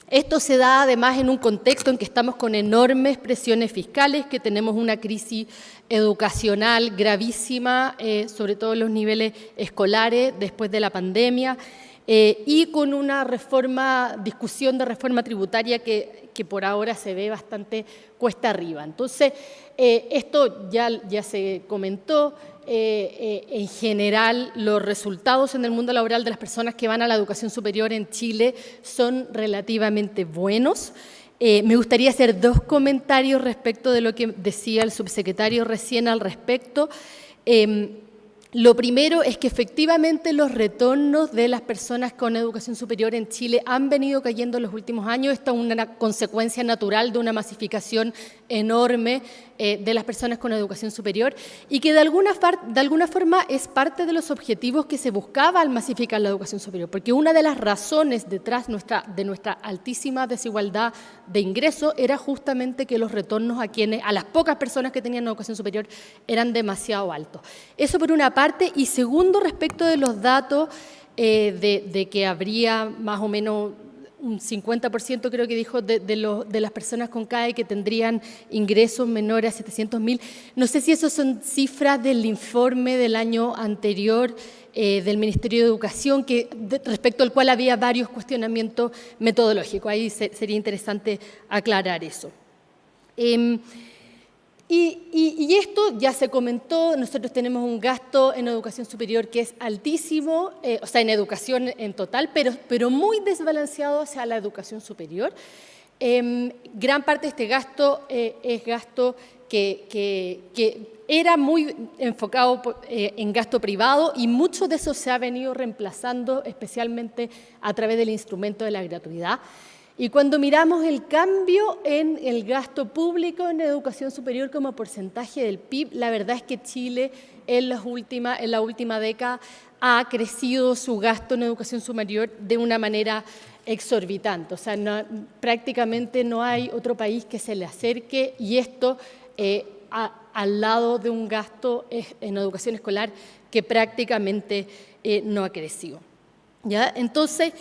Esto se da además en un contexto en que estamos con enormes presiones fiscales, que tenemos una crisis educacional gravísima, sobre todo en los niveles escolares después de la pandemia, y con una discusión de reforma tributaria que por ahora se ve bastante cuesta arriba. Entonces, esto ya se comentó. En general, los resultados en el mundo laboral de las personas que van a la educación superior en Chile son relativamente buenos. Me gustaría hacer dos comentarios respecto de lo que decía el subsecretario recién al respecto. Lo primero es que efectivamente los retornos de las personas con educación superior en Chile han venido cayendo en los últimos años. Esta es una consecuencia natural de una masificación enorme de las personas con educación superior y que de alguna forma es parte de los objetivos que se buscaba al masificar la educación superior, porque una de las razones detrás de nuestra altísima desigualdad de ingreso era justamente que los retornos a las pocas personas que tenían educación superior eran demasiado altos. Eso por una parte. Y segundo, respecto de los datos de que habría más o menos un 50%, creo que dijo, de las personas con CAE que tendrían ingresos menores a 700.000. No sé si esas son cifras del informe del año anterior del Ministerio de Educación, respecto al cual había varios cuestionamientos metodológicos. Ahí sería interesante aclarar eso. Y esto ya se comentó, nosotros tenemos un gasto en educación superior que es altísimo, o sea, en educación en total, pero muy desbalanceado hacia la educación superior. Gran parte de este gasto es gasto que era muy enfocado en gasto privado y mucho de eso se ha venido reemplazando especialmente a través del instrumento de la gratuidad. Y cuando miramos el cambio en el gasto público en educación superior como porcentaje del PIB, la verdad es que Chile en la última década ha crecido su gasto en educación superior de una manera exorbitante. O sea, prácticamente no hay otro país que se le acerque y esto al lado de un gasto en educación escolar que prácticamente no ha crecido. ¿Ya? Entonces,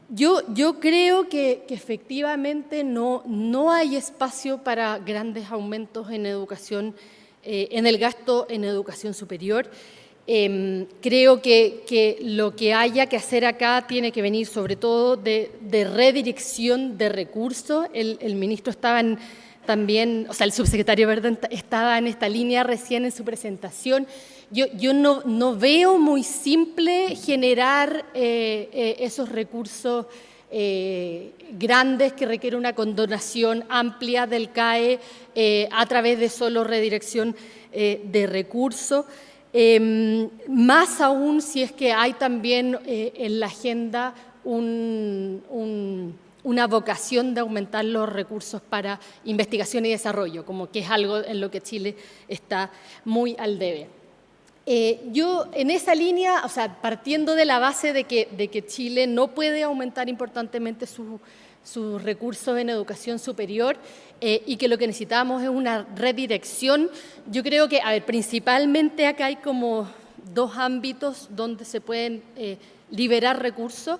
yo creo que efectivamente no hay espacio para grandes aumentos en educación, en el gasto en educación superior. Creo que lo que haya que hacer acá tiene que venir sobre todo de redirección de recursos. El ministro estaba también, o sea, el subsecretario Verdad estaba en esta línea recién en su presentación. Yo no veo muy simple generar esos recursos grandes que requieren una condonación amplia del CAE a través de solo redirección de recursos. Más aún si es que hay también en la agenda una vocación de aumentar los recursos para investigación y desarrollo, como que es algo en lo que Chile está muy al debe. Yo en esa línea, o sea, partiendo de la base de que Chile no puede aumentar importantemente sus recursos en educación superior y que lo que necesitamos es una redirección, yo creo que, a ver, principalmente acá hay como dos ámbitos donde se pueden liberar recursos.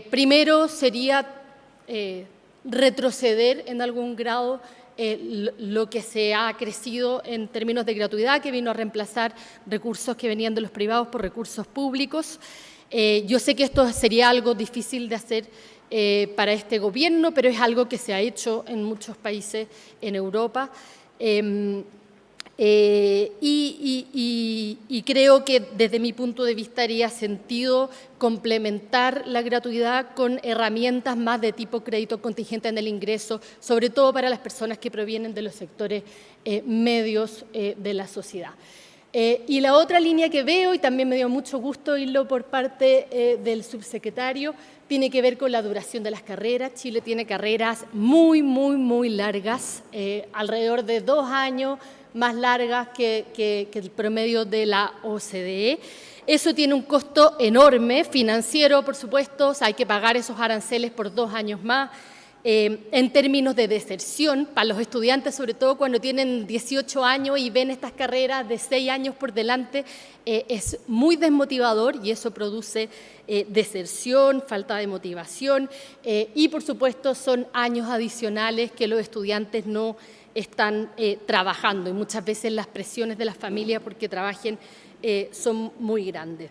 Primero sería retroceder en algún grado lo que se ha crecido en términos de gratuidad, que vino a reemplazar recursos que venían de los privados por recursos públicos. Yo sé que esto sería algo difícil de hacer para este gobierno, pero es algo que se ha hecho en muchos países en Europa. Y creo que desde mi punto de vista haría sentido complementar la gratuidad con herramientas más de tipo crédito contingente en el ingreso, sobre todo para las personas que provienen de los sectores medios de la sociedad. Y la otra línea que veo, y también me dio mucho gusto oírlo por parte del subsecretario, tiene que ver con la duración de las carreras. Chile tiene carreras muy largas, alrededor de 2 años, más largas que el promedio de la OCDE. Eso tiene un costo enorme, financiero, por supuesto, o sea, hay que pagar esos aranceles por 2 años más. En términos de deserción, para los estudiantes, sobre todo cuando tienen 18 años y ven estas carreras de 6 años por delante, es muy desmotivador y eso produce deserción, falta de motivación y, por supuesto, son años adicionales que los estudiantes no están trabajando y muchas veces las presiones de las familias porque trabajen son muy grandes.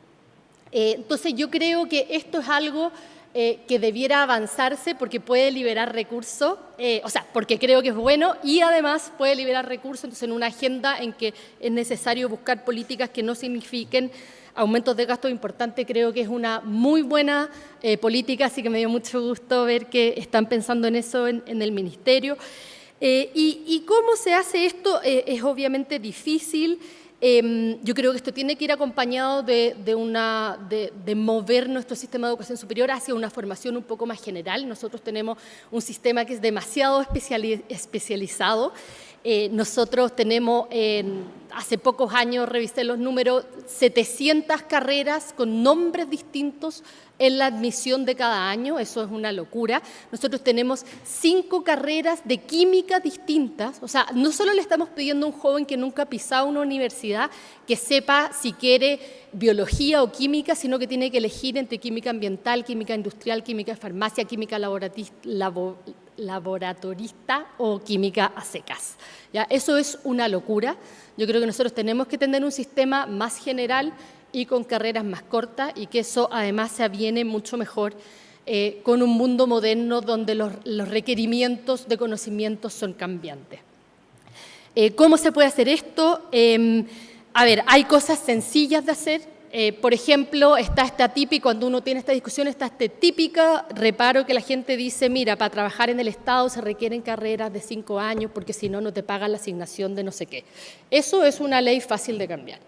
Entonces yo creo que esto es algo que debiera avanzarse porque puede liberar recursos, o sea, porque creo que es bueno y además puede liberar recursos, entonces en una agenda en que es necesario buscar políticas que no signifiquen aumentos de gastos importantes, creo que es una muy buena política, así que me dio mucho gusto ver que están pensando en eso en el Ministerio. ¿Y cómo se hace esto? Es obviamente difícil. Yo creo que esto tiene que ir acompañado de mover nuestro sistema de educación superior hacia una formación un poco más general. Nosotros tenemos un sistema que es demasiado especializado. Nosotros tenemos, hace pocos años, revisé los números, 700 carreras con nombres distintos en la admisión de cada año, eso es una locura. Nosotros tenemos 5 carreras de química distintas, o sea, no solo le estamos pidiendo a un joven que nunca ha pisado una universidad que sepa si quiere biología o química, sino que tiene que elegir entre química ambiental, química industrial, química de farmacia, química laboratorista o química a secas. ¿Ya? Eso es una locura. Yo creo que nosotros tenemos que tener un sistema más general y con carreras más cortas y que eso además se aviene mucho mejor con un mundo moderno donde los requerimientos de conocimientos son cambiantes. ¿Cómo se puede hacer esto? A ver, hay cosas sencillas de hacer. Por ejemplo, está este típico, cuando uno tiene esta discusión, está este típico reparo que la gente dice, mira, para trabajar en el Estado se requieren carreras de 5 años porque si no, no te pagan la asignación de no sé qué. Eso es una ley fácil de cambiar.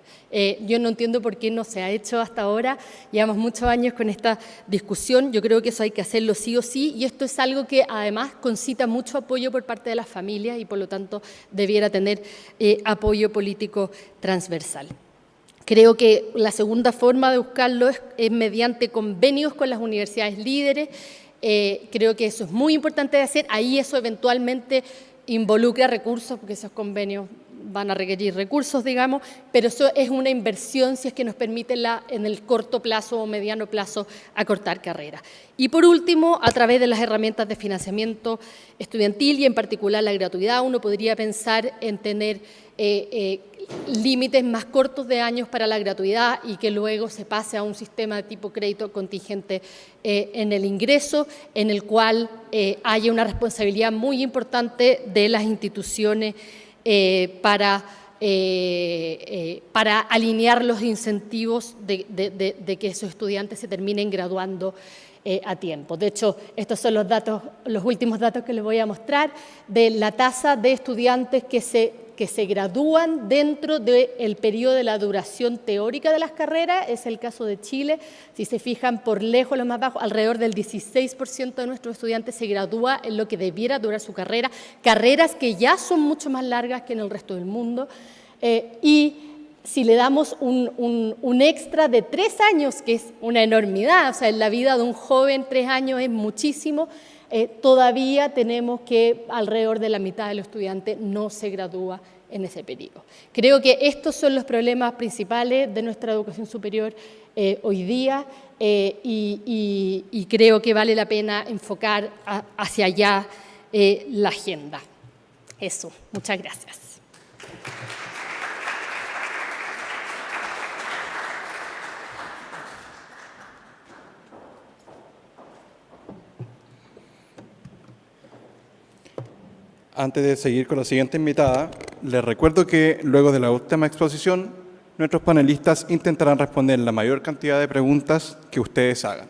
Yo no entiendo por qué no se ha hecho hasta ahora. Llevamos muchos años con esta discusión. Yo creo que eso hay que hacerlo sí o sí, y esto es algo que además concita mucho apoyo por parte de las familias y por lo tanto debiera tener apoyo político transversal. Creo que la segunda forma de buscarlo es mediante convenios con las universidades líderes. Creo que eso es muy importante de hacer. Ahí eso eventualmente involucra recursos, porque esos convenios van a requerir recursos, digamos, pero eso es una inversión si es que nos permite en el corto plazo o mediano plazo acortar carreras. Y por último, a través de las herramientas de financiamiento estudiantil y en particular la gratuidad, uno podría pensar en tener límites más cortos de años para la gratuidad y que luego se pase a un sistema de tipo crédito contingente en el ingreso, en el cual haya una responsabilidad muy importante de las instituciones para alinear los incentivos de que esos estudiantes se terminen graduando a tiempo. De hecho, estos son los últimos datos que les voy a mostrar de la tasa de estudiantes que se gradúan dentro del periodo de la duración teórica de las carreras. Es el caso de Chile. Si se fijan, por lejos lo más bajo, alrededor del 16% de nuestros estudiantes se gradúa en lo que debiera durar su carrera, carreras que ya son mucho más largas que en el resto del mundo. Y si le damos un extra de 3 años, que es una enormidad, o sea, en la vida de un joven 3 años es muchísimo, todavía tenemos que alrededor de la mitad de los estudiantes no se gradúa en ese periodo. Creo que estos son los problemas principales de nuestra educación superior hoy día y creo que vale la pena enfocar hacia allá la agenda. Eso, muchas gracias. Antes de seguir con la siguiente invitada, les recuerdo que luego de la última exposición, nuestros panelistas intentarán responder la mayor cantidad de preguntas que ustedes hagan.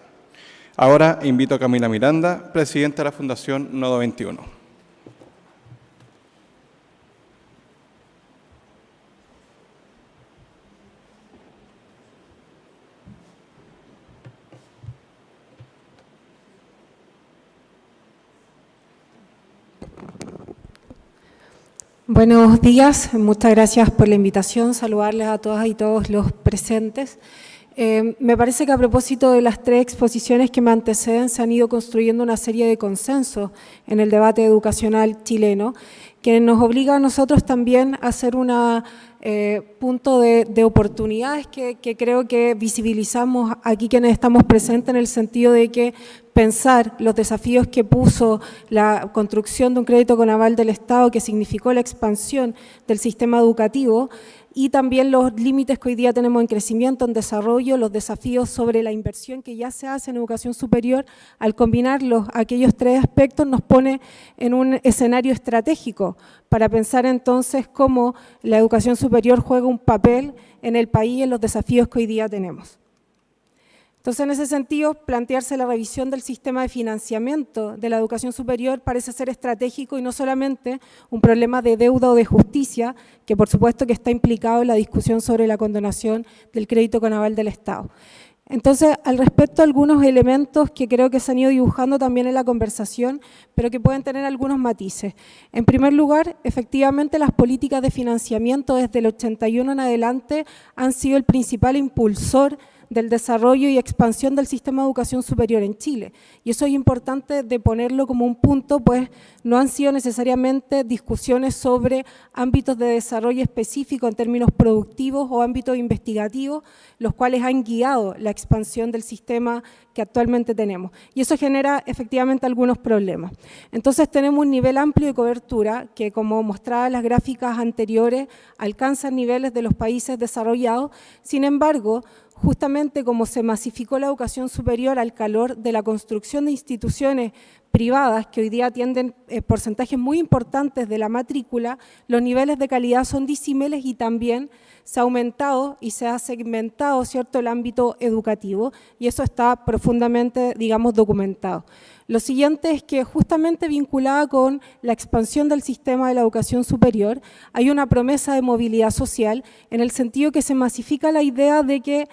Ahora invito a Camila Miranda, presidenta de la Fundación Nodo 21. Buenos días, muchas gracias por la invitación, saludarles a todas y todos los presentes. Me parece que a propósito de las 3 exposiciones que me anteceden se han ido construyendo una serie de consensos en el debate educacional chileno que nos obliga a nosotros también a hacer un punto de oportunidades que creo que visibilizamos aquí quienes estamos presentes, en el sentido de que pensar los desafíos que puso la construcción de un crédito con aval del Estado, que significó la expansión del sistema educativo, y también los límites que hoy día tenemos en crecimiento, en desarrollo, los desafíos sobre la inversión que ya se hace en educación superior, al combinarlos, aquellos 3 aspectos nos pone en un escenario estratégico para pensar entonces cómo la educación superior juega un papel en el país y en los desafíos que hoy día tenemos. Entonces, en ese sentido, plantearse la revisión del sistema de financiamiento de la educación superior parece ser estratégico y no solamente un problema de deuda o de justicia, que por supuesto que está implicado en la discusión sobre la condonación del crédito con aval del Estado. Entonces, al respecto, algunos elementos que creo que se han ido dibujando también en la conversación, pero que pueden tener algunos matices. En primer lugar, efectivamente, las políticas de financiamiento desde el 81 en adelante han sido el principal impulsor del desarrollo y expansión del sistema de educación superior en Chile. Y eso es importante de ponerlo como un punto, pues no han sido necesariamente discusiones sobre ámbitos de desarrollo específico en términos productivos o ámbitos investigativos, los cuales han guiado la expansión del sistema que actualmente tenemos. Y eso genera efectivamente algunos problemas. Entonces tenemos un nivel amplio de cobertura que, como mostraban las gráficas anteriores, alcanza niveles de los países desarrollados. Sin embargo, justamente como se masificó la educación superior al calor de la construcción de instituciones privadas que hoy día atienden porcentajes muy importantes de la matrícula, los niveles de calidad son disímiles y también se ha aumentado y se ha segmentado, ¿cierto?, el ámbito educativo, y eso está profundamente, digamos, documentado. Lo siguiente es que justamente vinculada con la expansión del sistema de la educación superior, hay una promesa de movilidad social en el sentido que se masifica la idea de que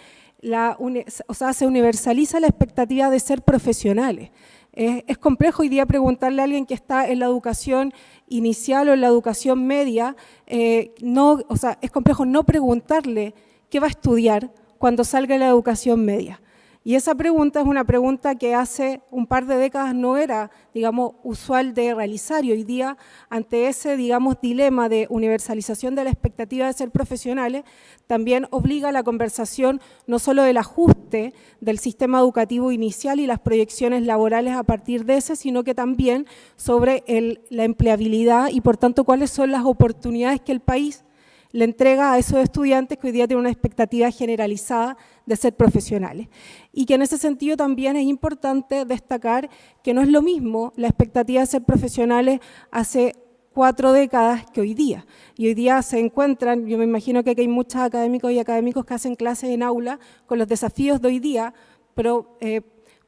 se universaliza la expectativa de ser profesionales. Es complejo hoy día preguntarle a alguien que está en la educación inicial o en la educación media, es complejo no preguntarle qué va a estudiar cuando salga de la educación media. Y esa pregunta es una pregunta que hace un par de décadas no era, digamos, usual de realizar, y hoy día, ante ese, digamos, dilema de universalización de la expectativa de ser profesionales, también obliga a la conversación no solo del ajuste del sistema educativo inicial y las proyecciones laborales a partir de ese, sino que también sobre la empleabilidad y, por tanto, cuáles son las oportunidades que el país le entrega a esos estudiantes que hoy día tienen una expectativa generalizada de ser profesionales. Y que en ese sentido también es importante destacar que no es lo mismo la expectativa de ser profesionales hace 4 décadas que hoy día. Y hoy día se encuentran, yo me imagino que aquí hay muchos académicos y académicos que hacen clases en aula con los desafíos de hoy día, pero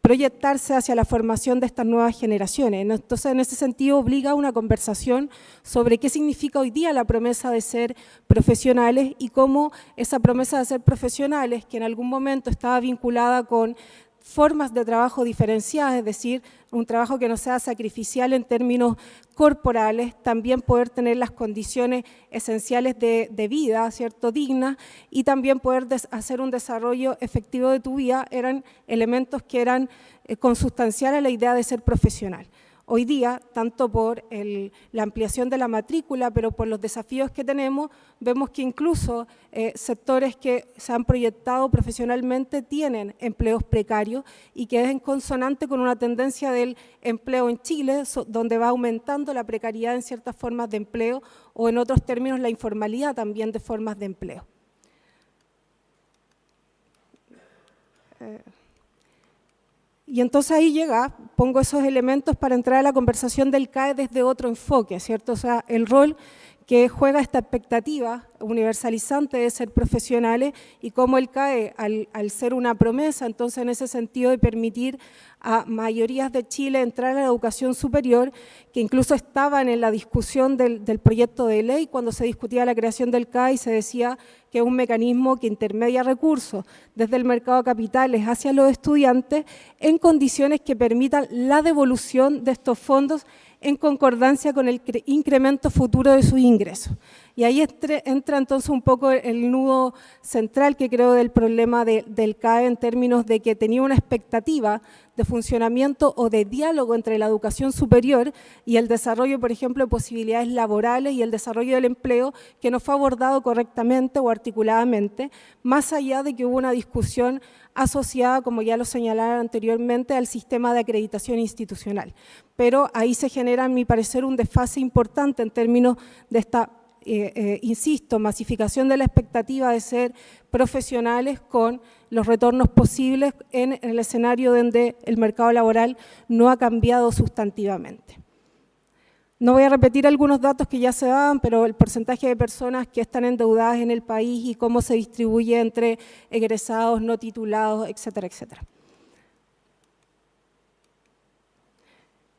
proyectarse hacia la formación de estas nuevas generaciones. Entonces, en ese sentido, obliga a una conversación sobre qué significa hoy día la promesa de ser profesionales y cómo esa promesa de ser profesionales, que en algún momento estaba vinculada con formas de trabajo diferenciadas, es decir, un trabajo que no sea sacrificial en términos corporales, también poder tener las condiciones esenciales de vida, ¿cierto?, dignas, y también poder hacer un desarrollo efectivo de tu vida, eran elementos que eran consustanciales a la idea de ser profesional. Hoy día, tanto por la ampliación de la matrícula, pero por los desafíos que tenemos, vemos que incluso sectores que se han proyectado profesionalmente tienen empleos precarios y que es en consonante con una tendencia del empleo en Chile, donde va aumentando la precariedad en ciertas formas de empleo o en otros términos la informalidad también de formas de empleo. Y entonces ahí pongo esos elementos para entrar a la conversación del CAE desde otro enfoque, ¿cierto? O sea, el rol que juega esta expectativa universalizante de ser profesionales y cómo el CAE, al ser una promesa, entonces en ese sentido de permitir a mayorías de Chile entrar a la educación superior, que incluso estaban en la discusión del proyecto de ley cuando se discutía la creación del CAE y se decía que es un mecanismo que intermedia recursos desde el mercado de capitales hacia los estudiantes en condiciones que permitan la devolución de estos fondos en concordancia con el incremento futuro de sus ingresos. Y ahí entra entonces un poco el nudo central que creo del problema del CAE en términos de que tenía una expectativa de funcionamiento o de diálogo entre la educación superior y el desarrollo, por ejemplo, de posibilidades laborales y el desarrollo del empleo que no fue abordado correctamente o articuladamente, más allá de que hubo una discusión asociada, como ya lo señalaba anteriormente, al sistema de acreditación institucional. Pero ahí se genera, a mi parecer, un desfase importante en términos de esta, insisto, masificación de la expectativa de ser profesionales con los retornos posibles en el escenario donde el mercado laboral no ha cambiado sustantivamente. No voy a repetir algunos datos que ya se daban, pero el porcentaje de personas que están endeudadas en el país y cómo se distribuye entre egresados, no titulados, etcétera, etcétera.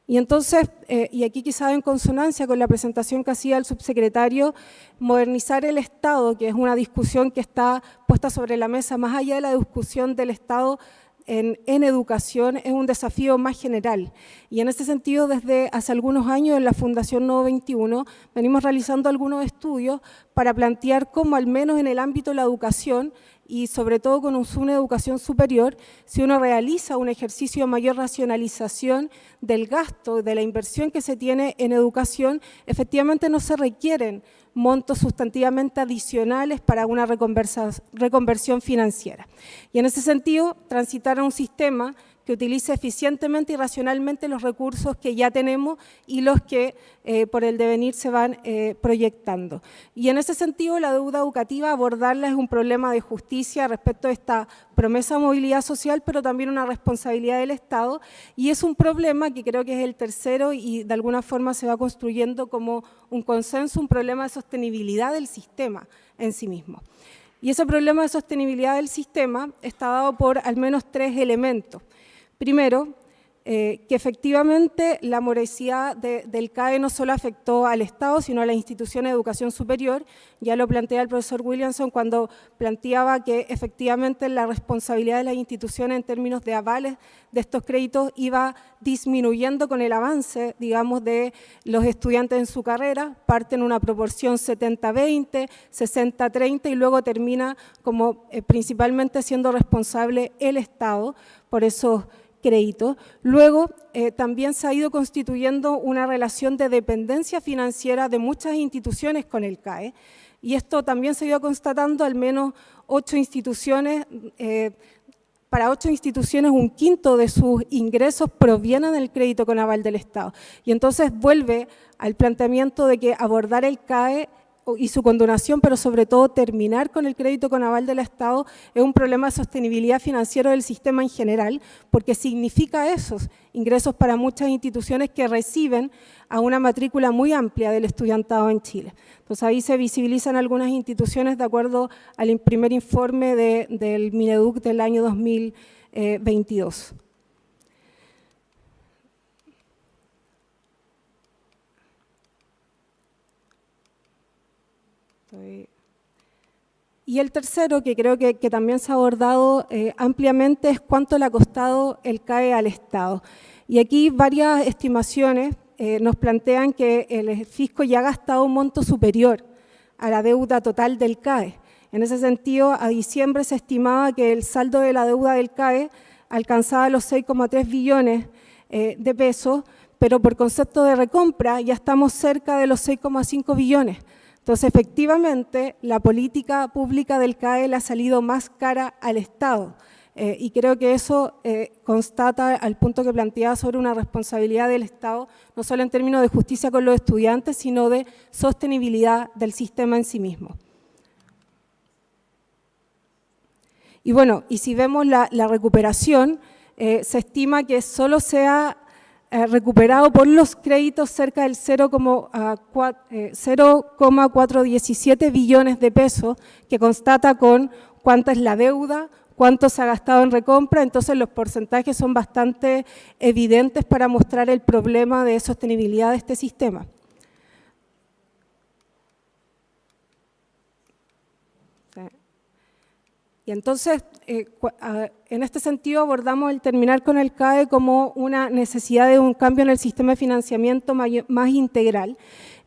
Y entonces, y aquí quizá en consonancia con la presentación que hacía el subsecretario, modernizar el Estado, que es una discusión que está puesta sobre la mesa, más allá de la discusión del Estado en educación, es un desafío más general. Y en ese sentido, desde hace algunos años en la Fundación Nodo 21, venimos realizando algunos estudios para plantear cómo, al menos en el ámbito de la educación, y sobre todo con una educación superior, si uno realiza un ejercicio de mayor racionalización del gasto, de la inversión que se tiene en educación, efectivamente no se requieren montos sustantivamente adicionales para una reconversión financiera. Y en ese sentido, transitar a un sistema que utilice eficientemente y racionalmente los recursos que ya tenemos y los que por el devenir se van proyectando. Y en ese sentido, la deuda educativa, abordarla es un problema de justicia respecto a esta promesa de movilidad social, pero también una responsabilidad del Estado, y es un problema que creo que es el tercero y de alguna forma se va construyendo como un consenso, un problema de sostenibilidad del sistema en sí mismo. Y ese problema de sostenibilidad del sistema está dado por al menos 3 elementos. Primero, que efectivamente la morosidad del CAE no solo afectó al Estado, sino a las instituciones de educación superior. Ya lo plantea el profesor Williamson cuando planteaba que efectivamente la responsabilidad de las instituciones en términos de avales de estos créditos iba disminuyendo con el avance, digamos, de los estudiantes en su carrera. Parte en una proporción 70-20, 60-30 y luego termina como principalmente siendo responsable el Estado por esos crédito. Luego, también se ha ido constituyendo una relación de dependencia financiera de muchas instituciones con el CAE, y esto también se ha ido constatando. Al menos 8 instituciones, para 8 instituciones un quinto de sus ingresos provienen del crédito con aval del Estado. Y entonces vuelve al planteamiento de que abordar el CAE y su condonación, pero sobre todo terminar con el crédito con aval del Estado, es un problema de sostenibilidad financiera del sistema en general, porque significa esos ingresos para muchas instituciones que reciben a una matrícula muy amplia del estudiantado en Chile. Entonces ahí se visibilizan algunas instituciones de acuerdo al primer informe del Mineduc del año 2022. Y el tercero, que creo que también se ha abordado ampliamente, es cuánto le ha costado el CAE al Estado. Y aquí varias estimaciones nos plantean que el fisco ya ha gastado un monto superior a la deuda total del CAE. En ese sentido, a diciembre se estimaba que el saldo de la deuda del CAE alcanzaba los 6,3 billones de pesos, pero por concepto de recompra ya estamos cerca de los 6,5 billones. Entonces, efectivamente, la política pública del CAE le ha salido más cara al Estado, y creo que eso constata al punto que planteaba sobre una responsabilidad del Estado, no solo en términos de justicia con los estudiantes, sino de sostenibilidad del sistema en sí mismo. Y bueno, y si vemos la recuperación, se estima que solo se ha recuperado por los créditos cerca del 0,417 billones de pesos, que constata con cuánta es la deuda, cuánto se ha gastado en recompra. Entonces los porcentajes son bastante evidentes para mostrar el problema de sostenibilidad de este sistema. Y entonces, en este sentido, abordamos el terminar con el CAE como una necesidad de un cambio en el sistema de financiamiento más integral.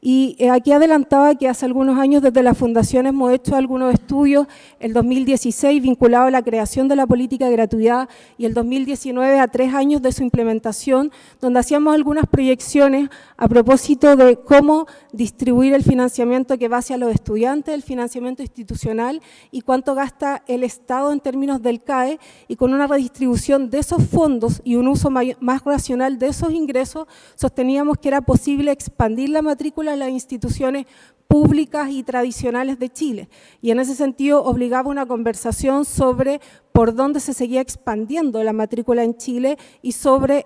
Y aquí adelantaba que hace algunos años desde las fundaciones hemos hecho algunos estudios, el 2016 vinculado a la creación de la política de gratuidad y el 2019 a 3 años de su implementación, donde hacíamos algunas proyecciones a propósito de cómo distribuir el financiamiento que va hacia los estudiantes, el financiamiento institucional y cuánto gasta el Estado en términos del CAE, y con una redistribución de esos fondos y un uso más racional de esos ingresos, sosteníamos que era posible expandir la matrícula a las instituciones públicas y tradicionales de Chile. Y en ese sentido obligaba una conversación sobre por dónde se seguía expandiendo la matrícula en Chile y sobre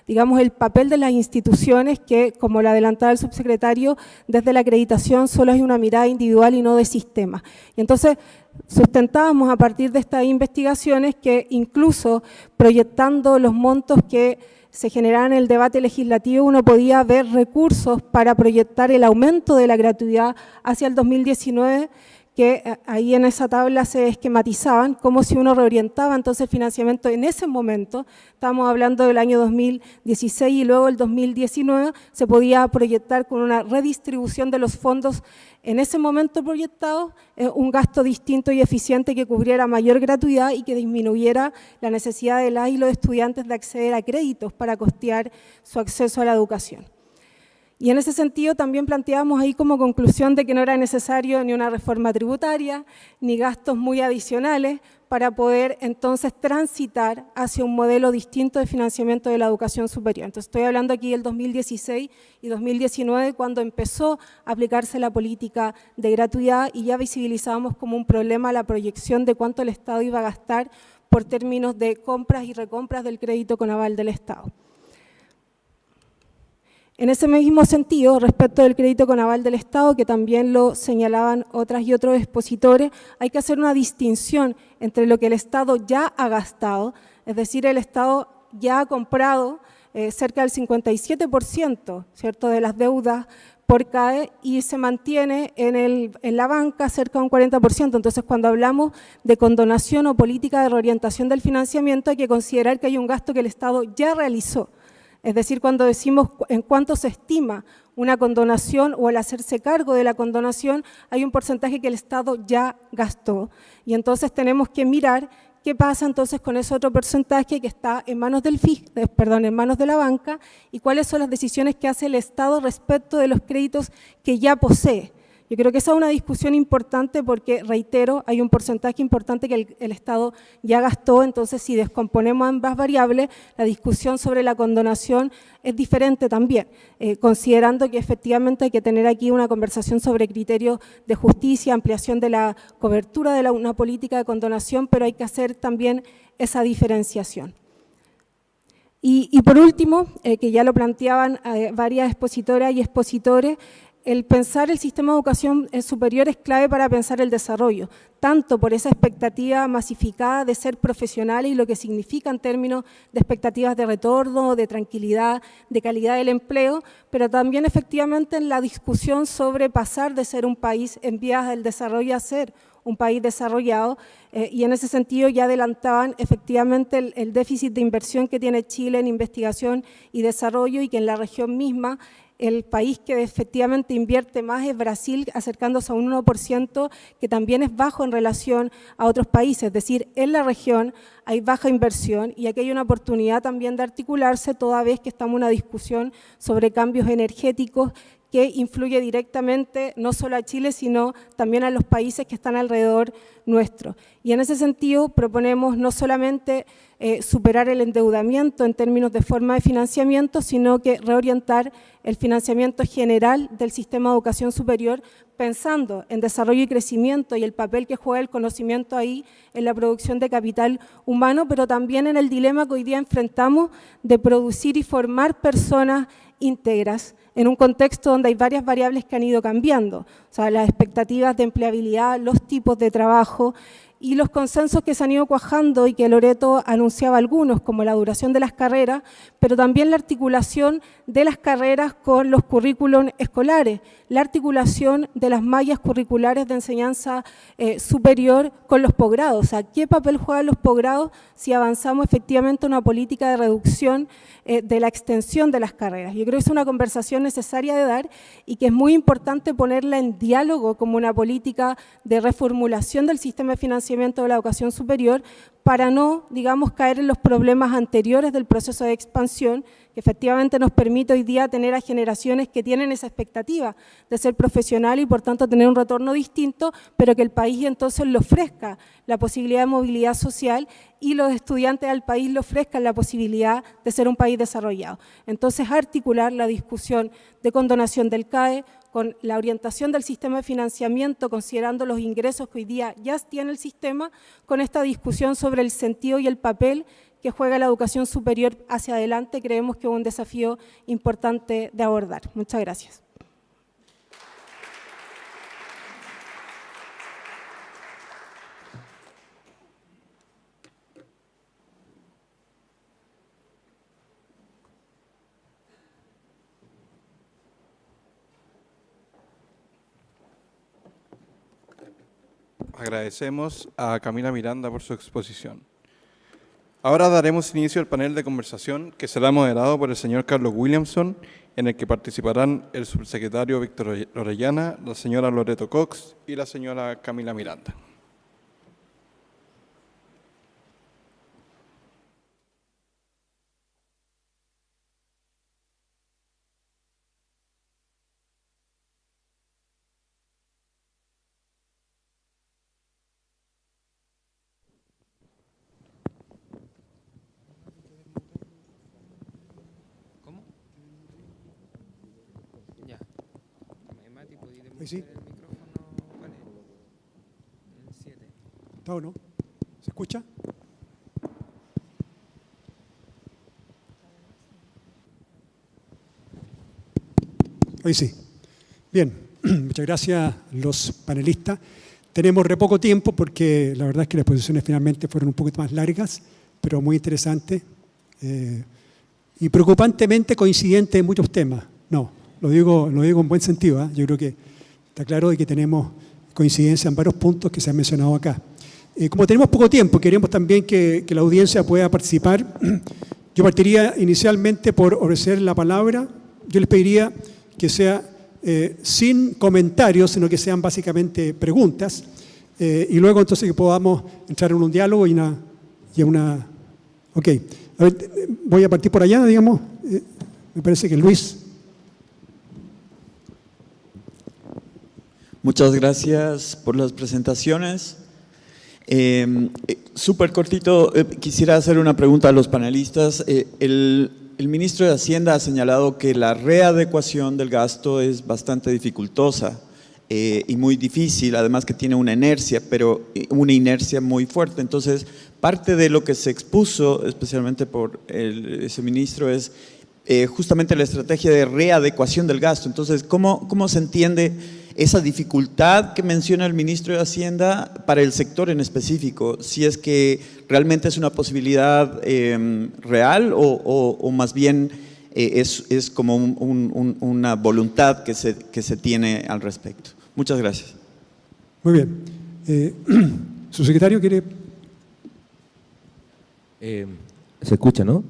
digamos, el papel de las instituciones que, como lo adelantaba el subsecretario, desde la acreditación solo hay una mirada individual y no de sistema. Y entonces sustentábamos a partir de estas investigaciones que incluso proyectando los montos que se generaban en el debate legislativo, uno podía ver recursos para proyectar el aumento de la gratuidad hacia el 2019, que ahí en esa tabla se esquematizaban, como si uno reorientaba entonces el financiamiento en ese momento, estamos hablando del año 2016 y luego el 2019, se podía proyectar con una redistribución de los fondos en ese momento proyectados, un gasto distinto y eficiente que cubriera mayor gratuidad y que disminuyera la necesidad de las y los estudiantes de acceder a créditos para costear su acceso a la educación. Y en ese sentido también planteábamos ahí como conclusión de que no era necesario ni una reforma tributaria, ni gastos muy adicionales para poder entonces transitar hacia un modelo distinto de financiamiento de la educación superior. Entonces estoy hablando aquí del 2016 y 2019, cuando empezó a aplicarse la política de gratuidad y ya visibilizábamos como un problema la proyección de cuánto el Estado iba a gastar por términos de compras y recompras del crédito con aval del Estado. En ese mismo sentido, respecto del crédito con aval del Estado, que también lo señalaban otras y otros expositores, hay que hacer una distinción entre lo que el Estado ya ha gastado, es decir, el Estado ya ha comprado cerca del 57%, ¿cierto?, de las deudas por CAE y se mantiene en la banca cerca de un 40%. Entonces, cuando hablamos de condonación o política de reorientación del financiamiento, hay que considerar que hay un gasto que el Estado ya realizó. Es decir, cuando decimos en cuánto se estima una condonación o el hacerse cargo de la condonación, hay un porcentaje que el Estado ya gastó. Y entonces tenemos que mirar qué pasa entonces con ese otro porcentaje que está en manos en manos de la banca y cuáles son las decisiones que hace el Estado respecto de los créditos que ya posee. Yo creo que esa es una discusión importante porque, reitero, hay un porcentaje importante que el Estado ya gastó, entonces si descomponemos ambas variables, la discusión sobre la condonación es diferente también, considerando que efectivamente hay que tener aquí una conversación sobre criterios de justicia, ampliación de la cobertura de una política de condonación, pero hay que hacer también esa diferenciación. Y por último, que ya lo planteaban varias expositoras y expositores, el pensar el sistema de educación superior es clave para pensar el desarrollo, tanto por esa expectativa masificada de ser profesional y lo que significa en términos de expectativas de retorno, de tranquilidad, de calidad del empleo, pero también efectivamente en la discusión sobre pasar de ser un país en vías del desarrollo a ser un país desarrollado, y en ese sentido ya adelantaban efectivamente el déficit de inversión que tiene Chile en investigación y desarrollo y que en la región misma el país que efectivamente invierte más es Brasil, acercándose a un 1%, que también es bajo en relación a otros países. Es decir, en la región hay baja inversión y aquí hay una oportunidad también de articularse toda vez que estamos en una discusión sobre cambios energéticos que influye directamente no solo a Chile, sino también a los países que están alrededor nuestro. Y en ese sentido proponemos no solamente superar el endeudamiento en términos de forma de financiamiento, sino que reorientar el financiamiento general del sistema de educación superior pensando en desarrollo y crecimiento y el papel que juega el conocimiento ahí en la producción de capital humano, pero también en el dilema que hoy día enfrentamos de producir y formar personas íntegras en un contexto donde hay varias variables que han ido cambiando, o sea, las expectativas de empleabilidad, los tipos de trabajo y los consensos que se han ido cuajando y que Loreto anunciaba algunos, como la duración de las carreras, pero también la articulación de las carreras con los currículum escolares, la articulación de las mallas curriculares de enseñanza superior con los posgrados. O sea, ¿qué papel juegan los posgrados si avanzamos efectivamente en una política de reducción de la extensión de las carreras? Yo creo que es una conversación necesaria de dar y que es muy importante ponerla en diálogo como una política de reformulación del sistema de financiamiento de la educación superior para no, digamos, caer en los problemas anteriores del proceso de expansión que efectivamente nos permite hoy día tener a generaciones que tienen esa expectativa de ser profesional y por tanto tener un retorno distinto, pero que el país entonces le ofrezca la posibilidad de movilidad social y los estudiantes del país le ofrezcan la posibilidad de ser un país desarrollado. Entonces, articular la discusión de condonación del CAE con la orientación del sistema de financiamiento, considerando los ingresos que hoy día ya tiene el sistema, con esta discusión sobre el sentido y el papel que juega la educación superior hacia adelante, creemos que es un desafío importante de abordar. Muchas gracias. Agradecemos a Camila Miranda por su exposición. Ahora daremos inicio al panel de conversación que será moderado por el señor Carlos Williamson, en el que participarán el subsecretario Víctor Orellana, la señora Loreto Cox y la señora Camila Miranda. Ahí sí. ¿Está o no? ¿Se escucha? Ahí sí. Bien, muchas gracias a los panelistas. Tenemos re poco tiempo porque la verdad es que las exposiciones finalmente fueron un poquito más largas, pero muy interesantes y preocupantemente coincidentes en muchos temas. No, lo digo en buen sentido. Yo creo que está claro de que tenemos coincidencia en varios puntos que se han mencionado acá. Como tenemos poco tiempo, queremos también que la audiencia pueda participar. Yo partiría inicialmente por ofrecer la palabra. Yo les pediría que sea sin comentarios, sino que sean básicamente preguntas, y luego entonces que podamos entrar en un diálogo y una... Ok, a ver, voy a partir por allá, digamos, me parece que Luis. Muchas gracias por las presentaciones. Súper cortito, quisiera hacer una pregunta a los panelistas. El ministro de Hacienda ha señalado que la readecuación del gasto es bastante dificultosa y muy difícil, además que tiene una inercia, pero una inercia muy fuerte. Entonces, parte de lo que se expuso, especialmente por ese ministro, es justamente la estrategia de readecuación del gasto. Entonces, ¿cómo se entiende esa dificultad que menciona el ministro de Hacienda para el sector en específico? Si es que realmente es una posibilidad real o más bien es como una voluntad que se tiene al respecto. Muchas gracias. Muy bien. ¿Su secretario quiere...? Se escucha, ¿no?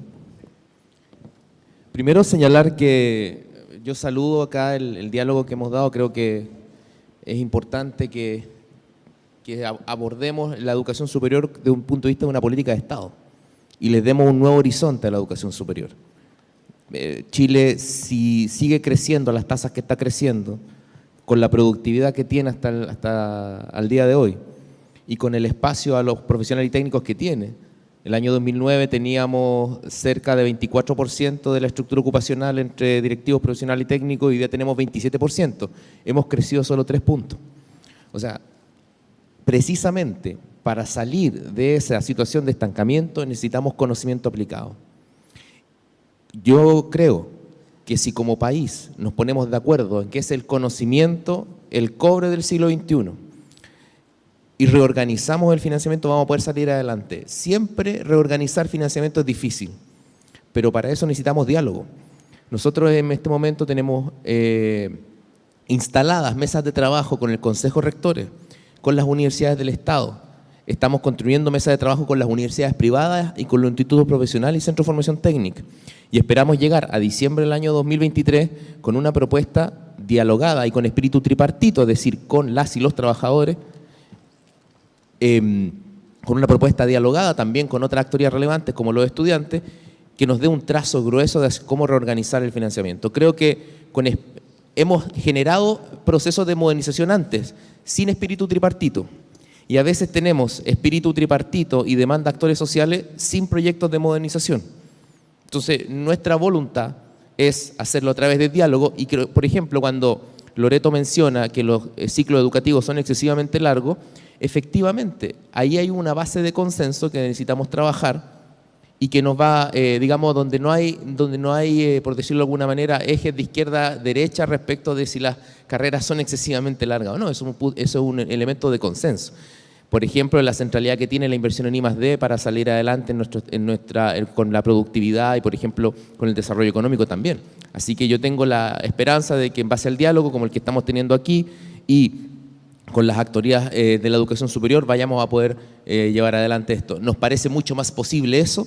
Primero señalar que yo saludo acá el diálogo que hemos dado. Creo que es importante que abordemos la educación superior desde un punto de vista de una política de Estado y les demos un nuevo horizonte a la educación superior. Chile, si sigue creciendo a las tasas que está creciendo, con la productividad que tiene hasta al día de hoy y con el espacio a los profesionales y técnicos que tiene. El año 2009 teníamos cerca de 24% de la estructura ocupacional entre directivos, profesionales y técnicos, y hoy día tenemos 27%. Hemos crecido solo 3 puntos. O sea, precisamente para salir de esa situación de estancamiento necesitamos conocimiento aplicado. Yo creo que si como país nos ponemos de acuerdo en que es el conocimiento el cobre del siglo XXI, y reorganizamos el financiamiento, vamos a poder salir adelante. Siempre reorganizar financiamiento es difícil, pero para eso necesitamos diálogo. Nosotros en este momento tenemos instaladas mesas de trabajo con el Consejo de Rectores, con las universidades del Estado. Estamos construyendo mesas de trabajo con las universidades privadas y con los institutos profesionales y centros de formación técnica. Y esperamos llegar a diciembre del año 2023 con una propuesta dialogada y con espíritu tripartito, es decir, con las y los trabajadores, con una propuesta dialogada también con otras actorías relevantes como los estudiantes, que nos dé un trazo grueso de cómo reorganizar el financiamiento. Creo que hemos generado procesos de modernización antes, sin espíritu tripartito, y a veces tenemos espíritu tripartito y demanda de actores sociales sin proyectos de modernización. Entonces, nuestra voluntad es hacerlo a través de diálogo y que, por ejemplo, cuando Loreto menciona que los ciclos educativos son excesivamente largos, efectivamente, ahí hay una base de consenso que necesitamos trabajar y que nos va, digamos, donde no hay, por decirlo de alguna manera, ejes de izquierda a derecha respecto de si las carreras son excesivamente largas o no. Eso es un elemento de consenso. Por ejemplo, la centralidad que tiene la inversión en I+D para salir adelante con la productividad y, por ejemplo, con el desarrollo económico también. Así que yo tengo la esperanza de que en base al diálogo como el que estamos teniendo aquí y con las actorías de la educación superior vayamos a poder llevar adelante esto. Nos parece mucho más posible eso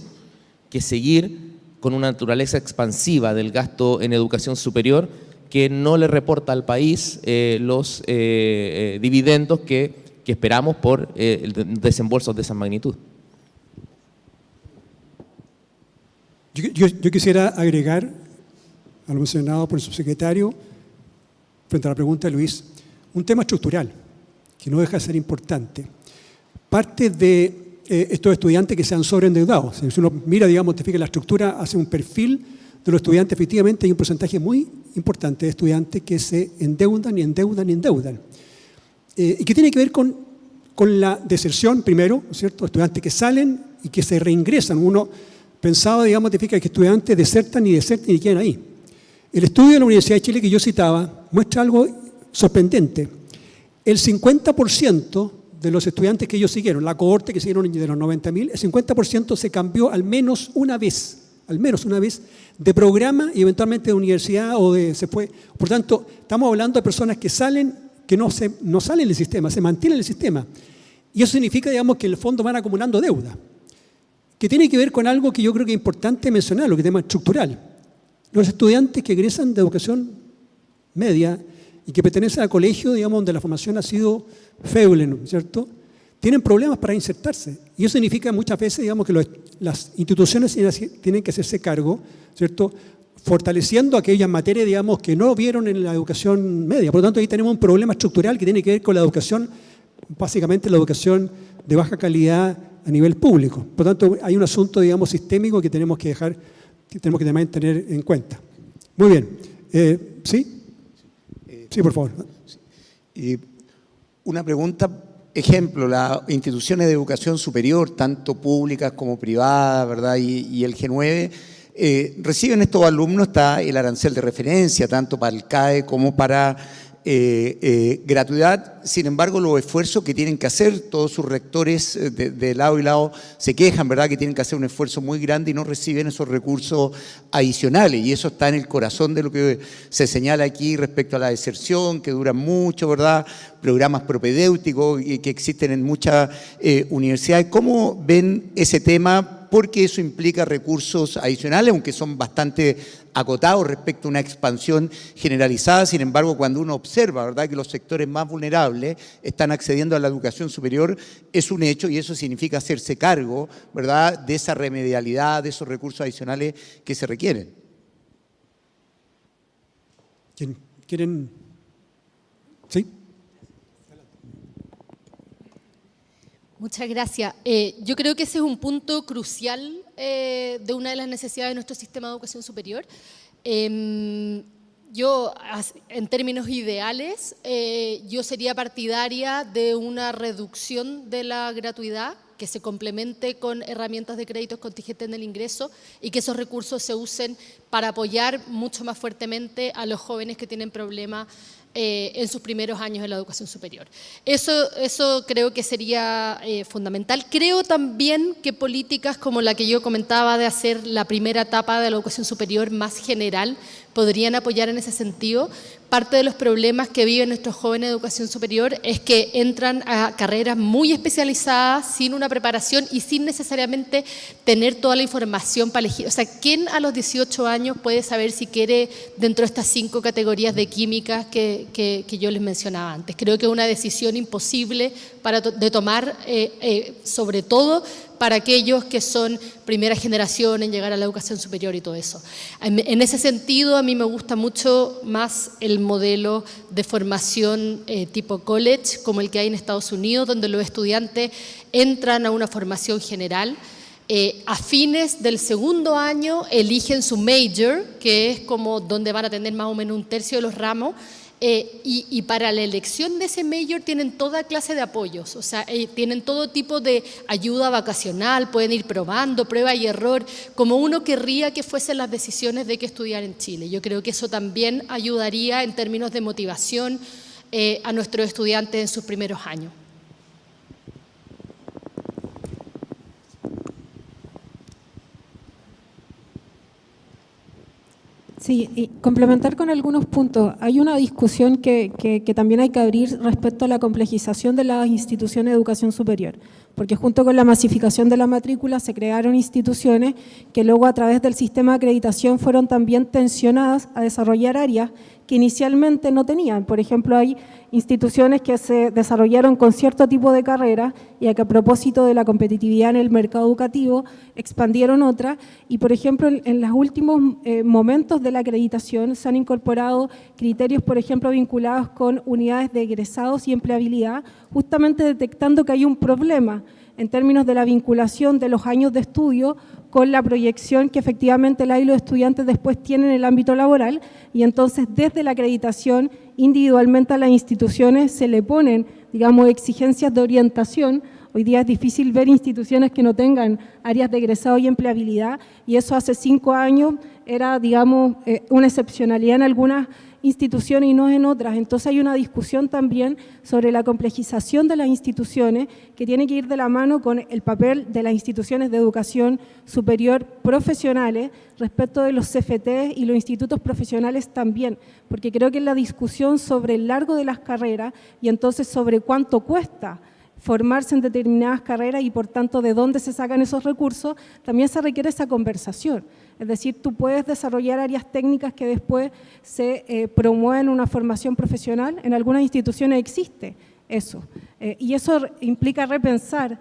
que seguir con una naturaleza expansiva del gasto en educación superior que no le reporta al país los dividendos que esperamos por desembolsos de esa magnitud. Yo quisiera agregar a lo mencionado por el subsecretario frente a la pregunta de Luis, un tema estructural que no deja de ser importante. Parte de estos estudiantes que se han sobreendeudados. Si uno mira, digamos, te fija la estructura, hace un perfil de los estudiantes, efectivamente hay un porcentaje muy importante de estudiantes que se endeudan y endeudan y endeudan. Y que tiene que ver con la deserción, primero, ¿no es cierto? Estudiantes que salen y que se reingresan. Uno pensaba, digamos, que estudiantes desertan y quedan ahí. El estudio de la Universidad de Chile que yo citaba muestra algo sorprendente. El 50% de los estudiantes que ellos siguieron, la cohorte que siguieron de los 90.000, el 50% se cambió al menos una vez, de programa y eventualmente de universidad se fue. Por tanto, estamos hablando de personas que salen, que no salen del sistema, se mantienen en el sistema. Y eso significa, digamos, que en el fondo van acumulando deuda, que tiene que ver con algo que yo creo que es importante mencionar, lo que es tema estructural. Los estudiantes que egresan de educación media y que pertenecen a colegios, digamos, donde la formación ha sido feble, ¿no es cierto?, tienen problemas para insertarse. Y eso significa muchas veces, digamos, que las instituciones tienen que hacerse cargo, ¿cierto?, fortaleciendo aquellas materias, digamos, que no vieron en la educación media. Por lo tanto, ahí tenemos un problema estructural que tiene que ver con la educación, básicamente la educación de baja calidad a nivel público. Por lo tanto, hay un asunto, digamos, sistémico que tenemos que también tener en cuenta. Muy bien. ¿Sí? Sí, por favor. Una pregunta, ejemplo, las instituciones de educación superior, tanto públicas como privadas, ¿verdad? Y el G9, reciben estos alumnos, está el arancel de referencia, tanto para el CAE como para gratuidad. Sin embargo, los esfuerzos que tienen que hacer, todos sus rectores de lado y lado se quejan, ¿verdad?, que tienen que hacer un esfuerzo muy grande y no reciben esos recursos adicionales. Y eso está en el corazón de lo que se señala aquí respecto a la deserción, que duran mucho, ¿verdad?, programas propedéuticos que existen en muchas universidades. ¿Cómo ven ese tema? Porque eso implica recursos adicionales, aunque son bastante acotados respecto a una expansión generalizada. Sin embargo, cuando uno observa, ¿verdad?, que los sectores más vulnerables están accediendo a la educación superior, es un hecho, y eso significa hacerse cargo, ¿verdad?, de esa remedialidad, de esos recursos adicionales que se requieren. ¿Quieren? ¿Sí? Muchas gracias. Yo creo que ese es un punto crucial de una de las necesidades de nuestro sistema de educación superior. Yo, en términos ideales, yo sería partidaria de una reducción de la gratuidad que se complemente con herramientas de créditos contingentes en el ingreso y que esos recursos se usen para apoyar mucho más fuertemente a los jóvenes que tienen problemas en sus primeros años de la educación superior. Eso creo que sería fundamental. Creo también que políticas como la que yo comentaba de hacer la primera etapa de la educación superior más general podrían apoyar en ese sentido. Parte de los problemas que viven nuestros jóvenes de educación superior es que entran a carreras muy especializadas sin una preparación y sin necesariamente tener toda la información para elegir. O sea, ¿quién a los 18 años puede saber si quiere dentro de estas 5 categorías de químicas que yo les mencionaba antes? Creo que es una decisión imposible de tomar, sobre todo para aquellos que son primera generación en llegar a la educación superior y todo eso. En ese sentido, a mí me gusta mucho más el modelo de formación tipo college, como el que hay en Estados Unidos, donde los estudiantes entran a una formación general. A fines del segundo año eligen su major, que es como donde van a tener más o menos un tercio de los ramos, y para la elección de ese major tienen toda clase de apoyos, o sea, tienen todo tipo de ayuda vacacional, pueden ir probando, prueba y error, como uno querría que fuesen las decisiones de qué estudiar en Chile. Yo creo que eso también ayudaría en términos de motivación a nuestros estudiantes en sus primeros años. Sí, y complementar con algunos puntos. Hay una discusión que también hay que abrir respecto a la complejización de las instituciones de educación superior, porque junto con la masificación de la matrícula se crearon instituciones que luego a través del sistema de acreditación fueron también tensionadas a desarrollar áreas que inicialmente no tenían. Por ejemplo, hay instituciones que se desarrollaron con cierto tipo de carreras y a que a propósito de la competitividad en el mercado educativo expandieron otras y, por ejemplo, en los últimos momentos de la acreditación se han incorporado criterios, por ejemplo, vinculados con unidades de egresados y empleabilidad, justamente detectando que hay un problema en términos de la vinculación de los años de estudio con la proyección que efectivamente la y los estudiantes después tienen en el ámbito laboral, y entonces desde la acreditación individualmente a las instituciones se le ponen, digamos, exigencias de orientación. Hoy día es difícil ver instituciones que no tengan áreas de egresado y empleabilidad, y eso hace 5 años era, digamos, una excepcionalidad en algunas instituciones y no en otras. Entonces hay una discusión también sobre la complejización de las instituciones que tiene que ir de la mano con el papel de las instituciones de educación superior profesionales respecto de los CFT y los institutos profesionales también, porque creo que en la discusión sobre el largo de las carreras y entonces sobre cuánto cuesta formarse en determinadas carreras y por tanto de dónde se sacan esos recursos, también se requiere esa conversación. Es decir, tú puedes desarrollar áreas técnicas que después se promueven una formación profesional. En algunas instituciones existe eso. Y eso implica repensar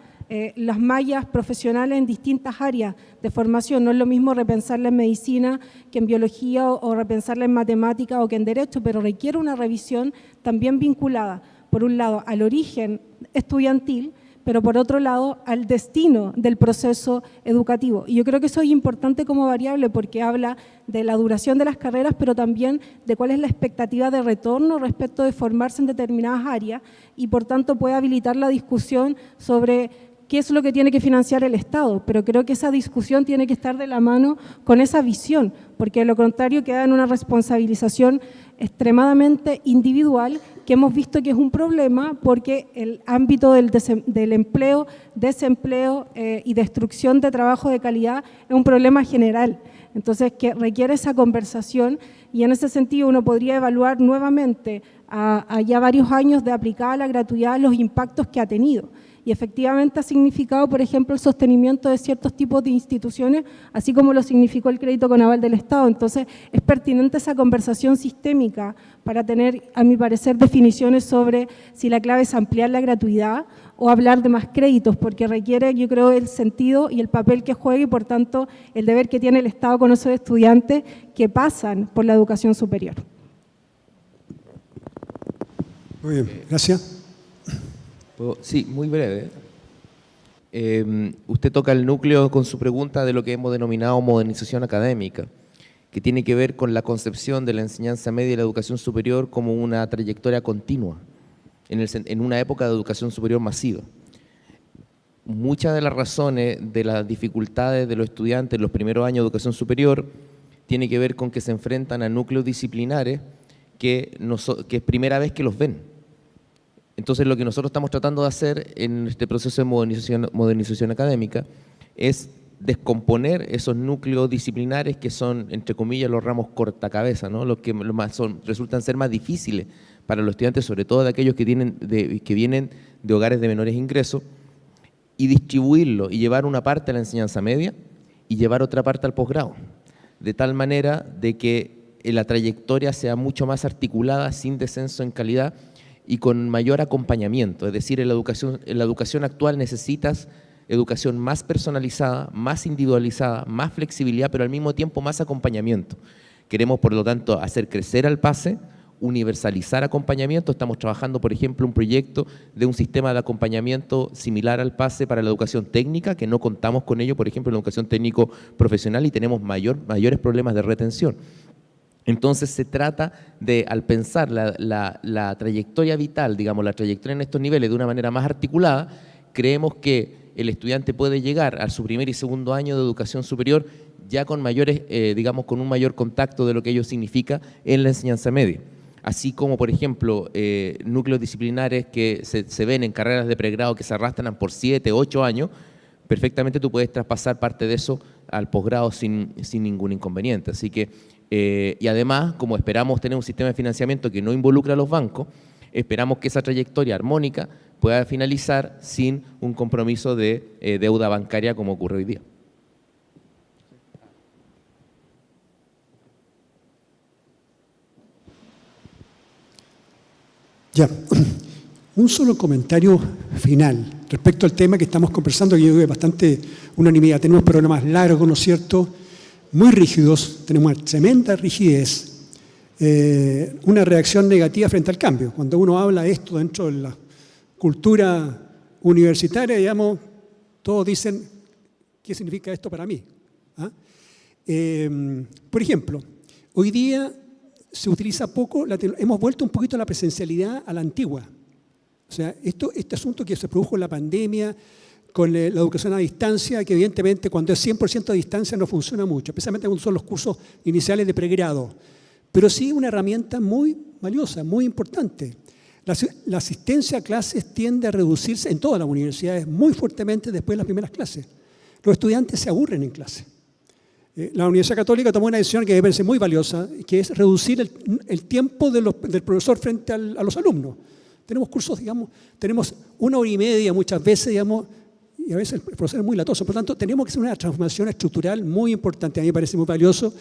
las mallas profesionales en distintas áreas de formación. No es lo mismo repensarla en medicina que en biología o repensarla en matemática o que en derecho, pero requiere una revisión también vinculada, por un lado, al origen estudiantil, pero por otro lado al destino del proceso educativo. Y yo creo que eso es importante como variable porque habla de la duración de las carreras, pero también de cuál es la expectativa de retorno respecto de formarse en determinadas áreas y por tanto puede habilitar la discusión sobre qué es lo que tiene que financiar el Estado, pero creo que esa discusión tiene que estar de la mano con esa visión, porque de lo contrario queda en una responsabilización extremadamente individual que hemos visto que es un problema porque el ámbito del empleo, desempleo y destrucción de trabajo de calidad es un problema general. Entonces, que requiere esa conversación y en ese sentido uno podría evaluar nuevamente a ya varios años de aplicada la gratuidad los impactos que ha tenido. Y efectivamente ha significado, por ejemplo, el sostenimiento de ciertos tipos de instituciones, así como lo significó el crédito con aval del Estado. Entonces, es pertinente esa conversación sistémica para tener, a mi parecer, definiciones sobre si la clave es ampliar la gratuidad o hablar de más créditos, porque requiere, yo creo, el sentido y el papel que juega y, por tanto, el deber que tiene el Estado con esos estudiantes que pasan por la educación superior. Muy bien, gracias. Sí, muy breve. Usted toca el núcleo con su pregunta de lo que hemos denominado modernización académica, que tiene que ver con la concepción de la enseñanza media y la educación superior como una trayectoria continua, en una época de educación superior masiva. Muchas de las razones de las dificultades de los estudiantes en los primeros años de educación superior tiene que ver con que se enfrentan a núcleos disciplinares que es primera vez que los ven. Entonces, lo que nosotros estamos tratando de hacer en este proceso de modernización académica es descomponer esos núcleos disciplinares que son, entre comillas, los ramos cortacabezas, ¿no? Los que resultan ser más difíciles para los estudiantes, sobre todo de aquellos que vienen de hogares de menores ingresos, y distribuirlo y llevar una parte a la enseñanza media y llevar otra parte al posgrado, de tal manera de que la trayectoria sea mucho más articulada, sin descenso en calidad, y con mayor acompañamiento. Es decir, en la educación actual necesitas educación más personalizada, más individualizada, más flexibilidad, pero al mismo tiempo más acompañamiento. Queremos, por lo tanto, hacer crecer al PASE, universalizar acompañamiento. Estamos trabajando, por ejemplo, un proyecto de un sistema de acompañamiento similar al PASE para la educación técnica, que no contamos con ello, por ejemplo, en la educación técnico profesional y tenemos mayores problemas de retención. Entonces se trata de, al pensar la trayectoria vital, digamos, la trayectoria en estos niveles de una manera más articulada, creemos que el estudiante puede llegar a su primer y segundo año de educación superior ya con mayores, digamos, con un mayor contacto de lo que ello significa en la enseñanza media. Así como, por ejemplo, núcleos disciplinares que se ven en carreras de pregrado que se arrastran por 7, 8 años, perfectamente tú puedes traspasar parte de eso al posgrado sin ningún inconveniente. Así que y además, como esperamos tener un sistema de financiamiento que no involucra a los bancos, esperamos que esa trayectoria armónica pueda finalizar sin un compromiso de deuda bancaria como ocurre hoy día. Ya, un solo comentario final respecto al tema que estamos conversando, que yo creo que es bastante unanimidad. Tenemos programas largos, ¿no es cierto?, muy rígidos, tenemos una tremenda rigidez, una reacción negativa frente al cambio. Cuando uno habla de esto dentro de la cultura universitaria, digamos, todos dicen, ¿qué significa esto para mí? ¿Ah? Por ejemplo, hoy día se utiliza poco, hemos vuelto un poquito a la presencialidad a la antigua. O sea, este asunto que se produjo en la pandemia, con la educación a distancia, que evidentemente cuando es 100% a distancia no funciona mucho, especialmente cuando son los cursos iniciales de pregrado. Pero sí una herramienta muy valiosa, muy importante. La asistencia a clases tiende a reducirse en todas las universidades muy fuertemente después de las primeras clases. Los estudiantes se aburren en clase. La Universidad Católica tomó una decisión que me parece muy valiosa, que es reducir el tiempo del profesor frente a los alumnos. Tenemos cursos, digamos, tenemos 1 hora y media muchas veces, digamos, y a veces el profesor es muy latoso. Por lo tanto, tenemos que hacer una transformación estructural muy importante. A mí me parece muy valioso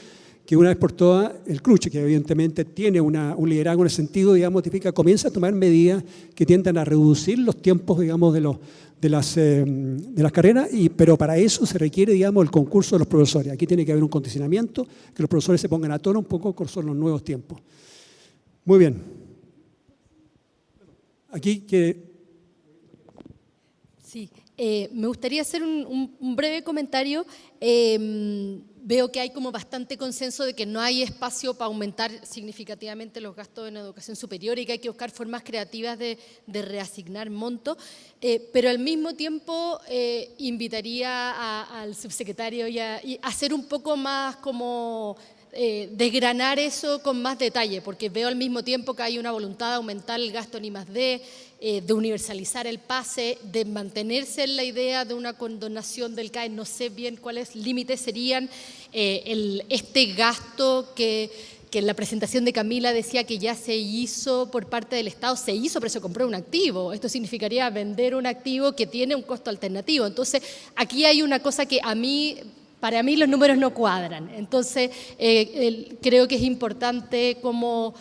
que una vez por todas el CRUCH, que evidentemente tiene un liderazgo en ese sentido, digamos, comienza a tomar medidas que tiendan a reducir los tiempos, digamos, de las carreras, pero para eso se requiere, digamos, el concurso de los profesores. Aquí tiene que haber un condicionamiento, que los profesores se pongan a tono un poco con los nuevos tiempos. Muy bien. Aquí que... Sí, me gustaría hacer un breve comentario. Veo que hay como bastante consenso de que no hay espacio para aumentar significativamente los gastos en educación superior y que hay que buscar formas creativas de reasignar montos, pero al mismo tiempo invitaría al subsecretario y a hacer un poco más como... desgranar eso con más detalle, porque veo al mismo tiempo que hay una voluntad de aumentar el gasto en I+D, de universalizar el pase, de mantenerse en la idea de una condonación del CAE. No sé bien cuáles límites serían. Este gasto que en la presentación de Camila decía que ya se hizo por parte del Estado, se hizo, pero se compró un activo. Esto significaría vender un activo que tiene un costo alternativo. Entonces, aquí hay una cosa que para mí los números no cuadran. Entonces, creo que es importante como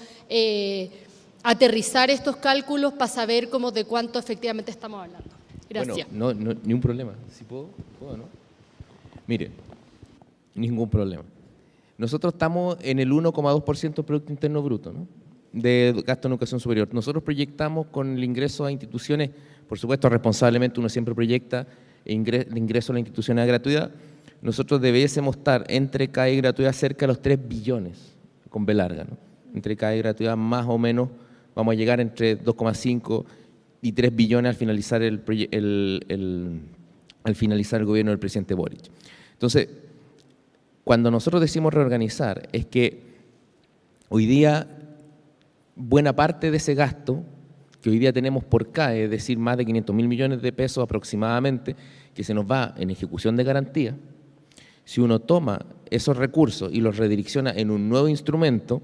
aterrizar estos cálculos para saber cómo de cuánto efectivamente estamos hablando. Gracias. Bueno, no, ni un problema. Si puedo, ¿no? Mire, ningún problema. Nosotros estamos en el 1,2% del Producto Interno Bruto, ¿no?, de gasto en educación superior. Nosotros proyectamos con el ingreso a instituciones, por supuesto, responsablemente uno siempre proyecta el ingreso a la institución a gratuidad. Nosotros debiésemos estar entre CAE y gratuidad cerca de los 3 billones, con B larga, ¿no? Entre CAE y gratuidad más o menos vamos a llegar entre 2,5 y 3 billones al finalizar al finalizar el gobierno del presidente Boric. Entonces, cuando nosotros decimos reorganizar, es que hoy día buena parte de ese gasto que hoy día tenemos por CAE, es decir, más de 500.000 millones de pesos aproximadamente, que se nos va en ejecución de garantía, si uno toma esos recursos y los redirecciona en un nuevo instrumento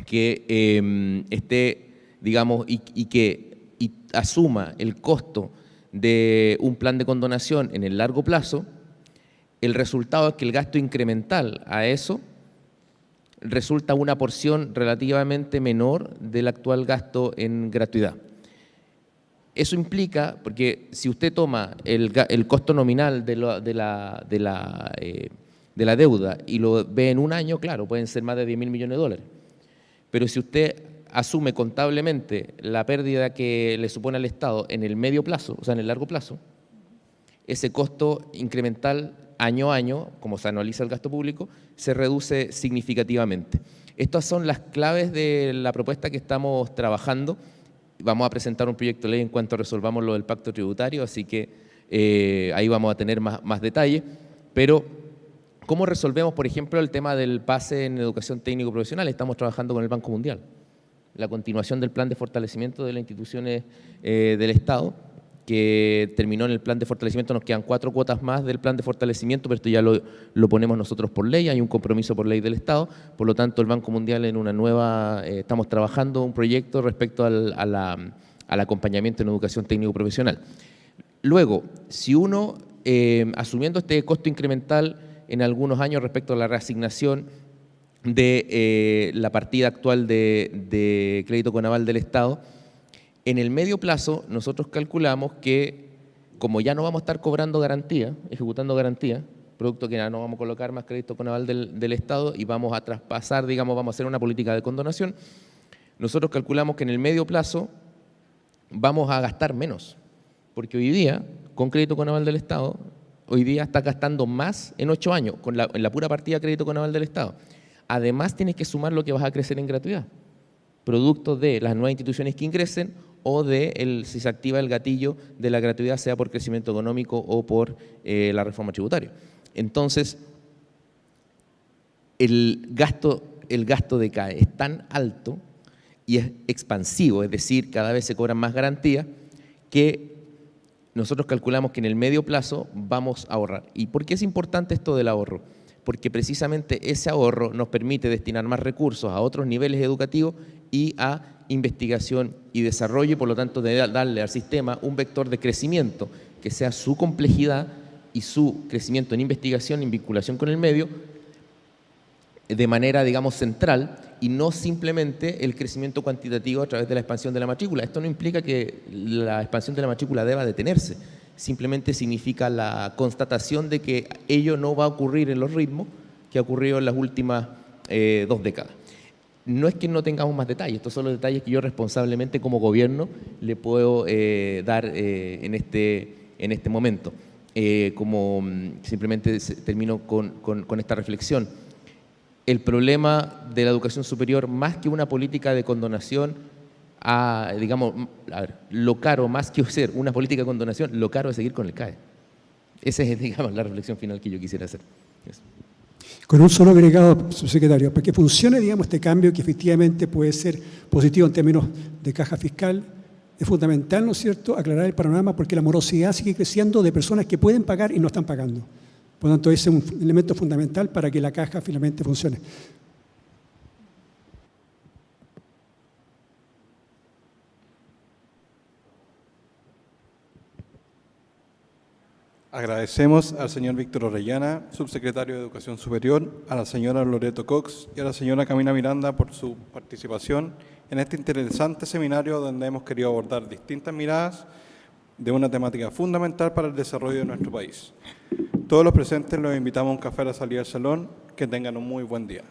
que esté, digamos, y asuma el costo de un plan de condonación en el largo plazo, el resultado es que el gasto incremental a eso resulta una porción relativamente menor del actual gasto en gratuidad. Eso implica, porque si usted toma el costo nominal de la deuda y lo ve en un año, claro, pueden ser más de 10.000 millones de dólares. Pero si usted asume contablemente la pérdida que le supone al Estado en el medio plazo, o sea, en el largo plazo, ese costo incremental año a año, como se anualiza el gasto público, se reduce significativamente. Estas son las claves de la propuesta que estamos trabajando. Vamos a presentar un proyecto de ley en cuanto resolvamos lo del pacto tributario, así que ahí vamos a tener más detalle. Pero, ¿cómo resolvemos, por ejemplo, el tema del pase en educación técnico-profesional? Estamos trabajando con el Banco Mundial. La continuación del plan de fortalecimiento de las instituciones del Estado, que terminó en el plan de fortalecimiento, nos quedan 4 cuotas más del plan de fortalecimiento, pero esto ya lo ponemos nosotros por ley, hay un compromiso por ley del Estado, por lo tanto el Banco Mundial en una nueva, estamos trabajando un proyecto respecto al acompañamiento en educación técnico-profesional. Luego, si uno, asumiendo este costo incremental en algunos años respecto a la reasignación de la partida actual de crédito con aval del Estado, en el medio plazo, nosotros calculamos que, como ya no vamos a estar cobrando garantía, ejecutando garantía, producto que ya no vamos a colocar más crédito con aval del Estado y vamos a traspasar, digamos, vamos a hacer una política de condonación, nosotros calculamos que en el medio plazo vamos a gastar menos, porque hoy día, con crédito con aval del Estado, hoy día está gastando más en 8 años, en la pura partida de crédito con aval del Estado. Además, tienes que sumar lo que vas a crecer en gratuidad, producto de las nuevas instituciones que ingresen o de si se activa el gatillo de la gratuidad, sea por crecimiento económico o por la reforma tributaria. Entonces, el gasto de CAE es tan alto y es expansivo, es decir, cada vez se cobran más garantías, que nosotros calculamos que en el medio plazo vamos a ahorrar. ¿Y por qué es importante esto del ahorro? Porque precisamente ese ahorro nos permite destinar más recursos a otros niveles educativos y a investigación y desarrollo, y por lo tanto de darle al sistema un vector de crecimiento que sea su complejidad y su crecimiento en investigación, en vinculación con el medio, de manera, digamos, central, y no simplemente el crecimiento cuantitativo a través de la expansión de la matrícula. Esto no implica que la expansión de la matrícula deba detenerse, simplemente significa la constatación de que ello no va a ocurrir en los ritmos que ha ocurrido en las últimas 2 décadas. No es que no tengamos más detalles, estos son los detalles que yo responsablemente como gobierno le puedo dar en este momento. Como simplemente termino con esta reflexión. El problema de la educación superior, más que una política de condonación, lo caro, más que ser una política de condonación, lo caro es seguir con el CAE. Esa es, digamos, la reflexión final que yo quisiera hacer. Eso. Con un solo agregado, subsecretario, para que funcione, digamos, este cambio que efectivamente puede ser positivo en términos de caja fiscal, es fundamental, ¿no es cierto?, aclarar el panorama, porque la morosidad sigue creciendo de personas que pueden pagar y no están pagando. Por lo tanto, ese es un elemento fundamental para que la caja finalmente funcione. Agradecemos al señor Víctor Orellana, subsecretario de Educación Superior, a la señora Loreto Cox y a la señora Camila Miranda por su participación en este interesante seminario donde hemos querido abordar distintas miradas de una temática fundamental para el desarrollo de nuestro país. Todos los presentes los invitamos a un café a la salida del salón. Que tengan un muy buen día.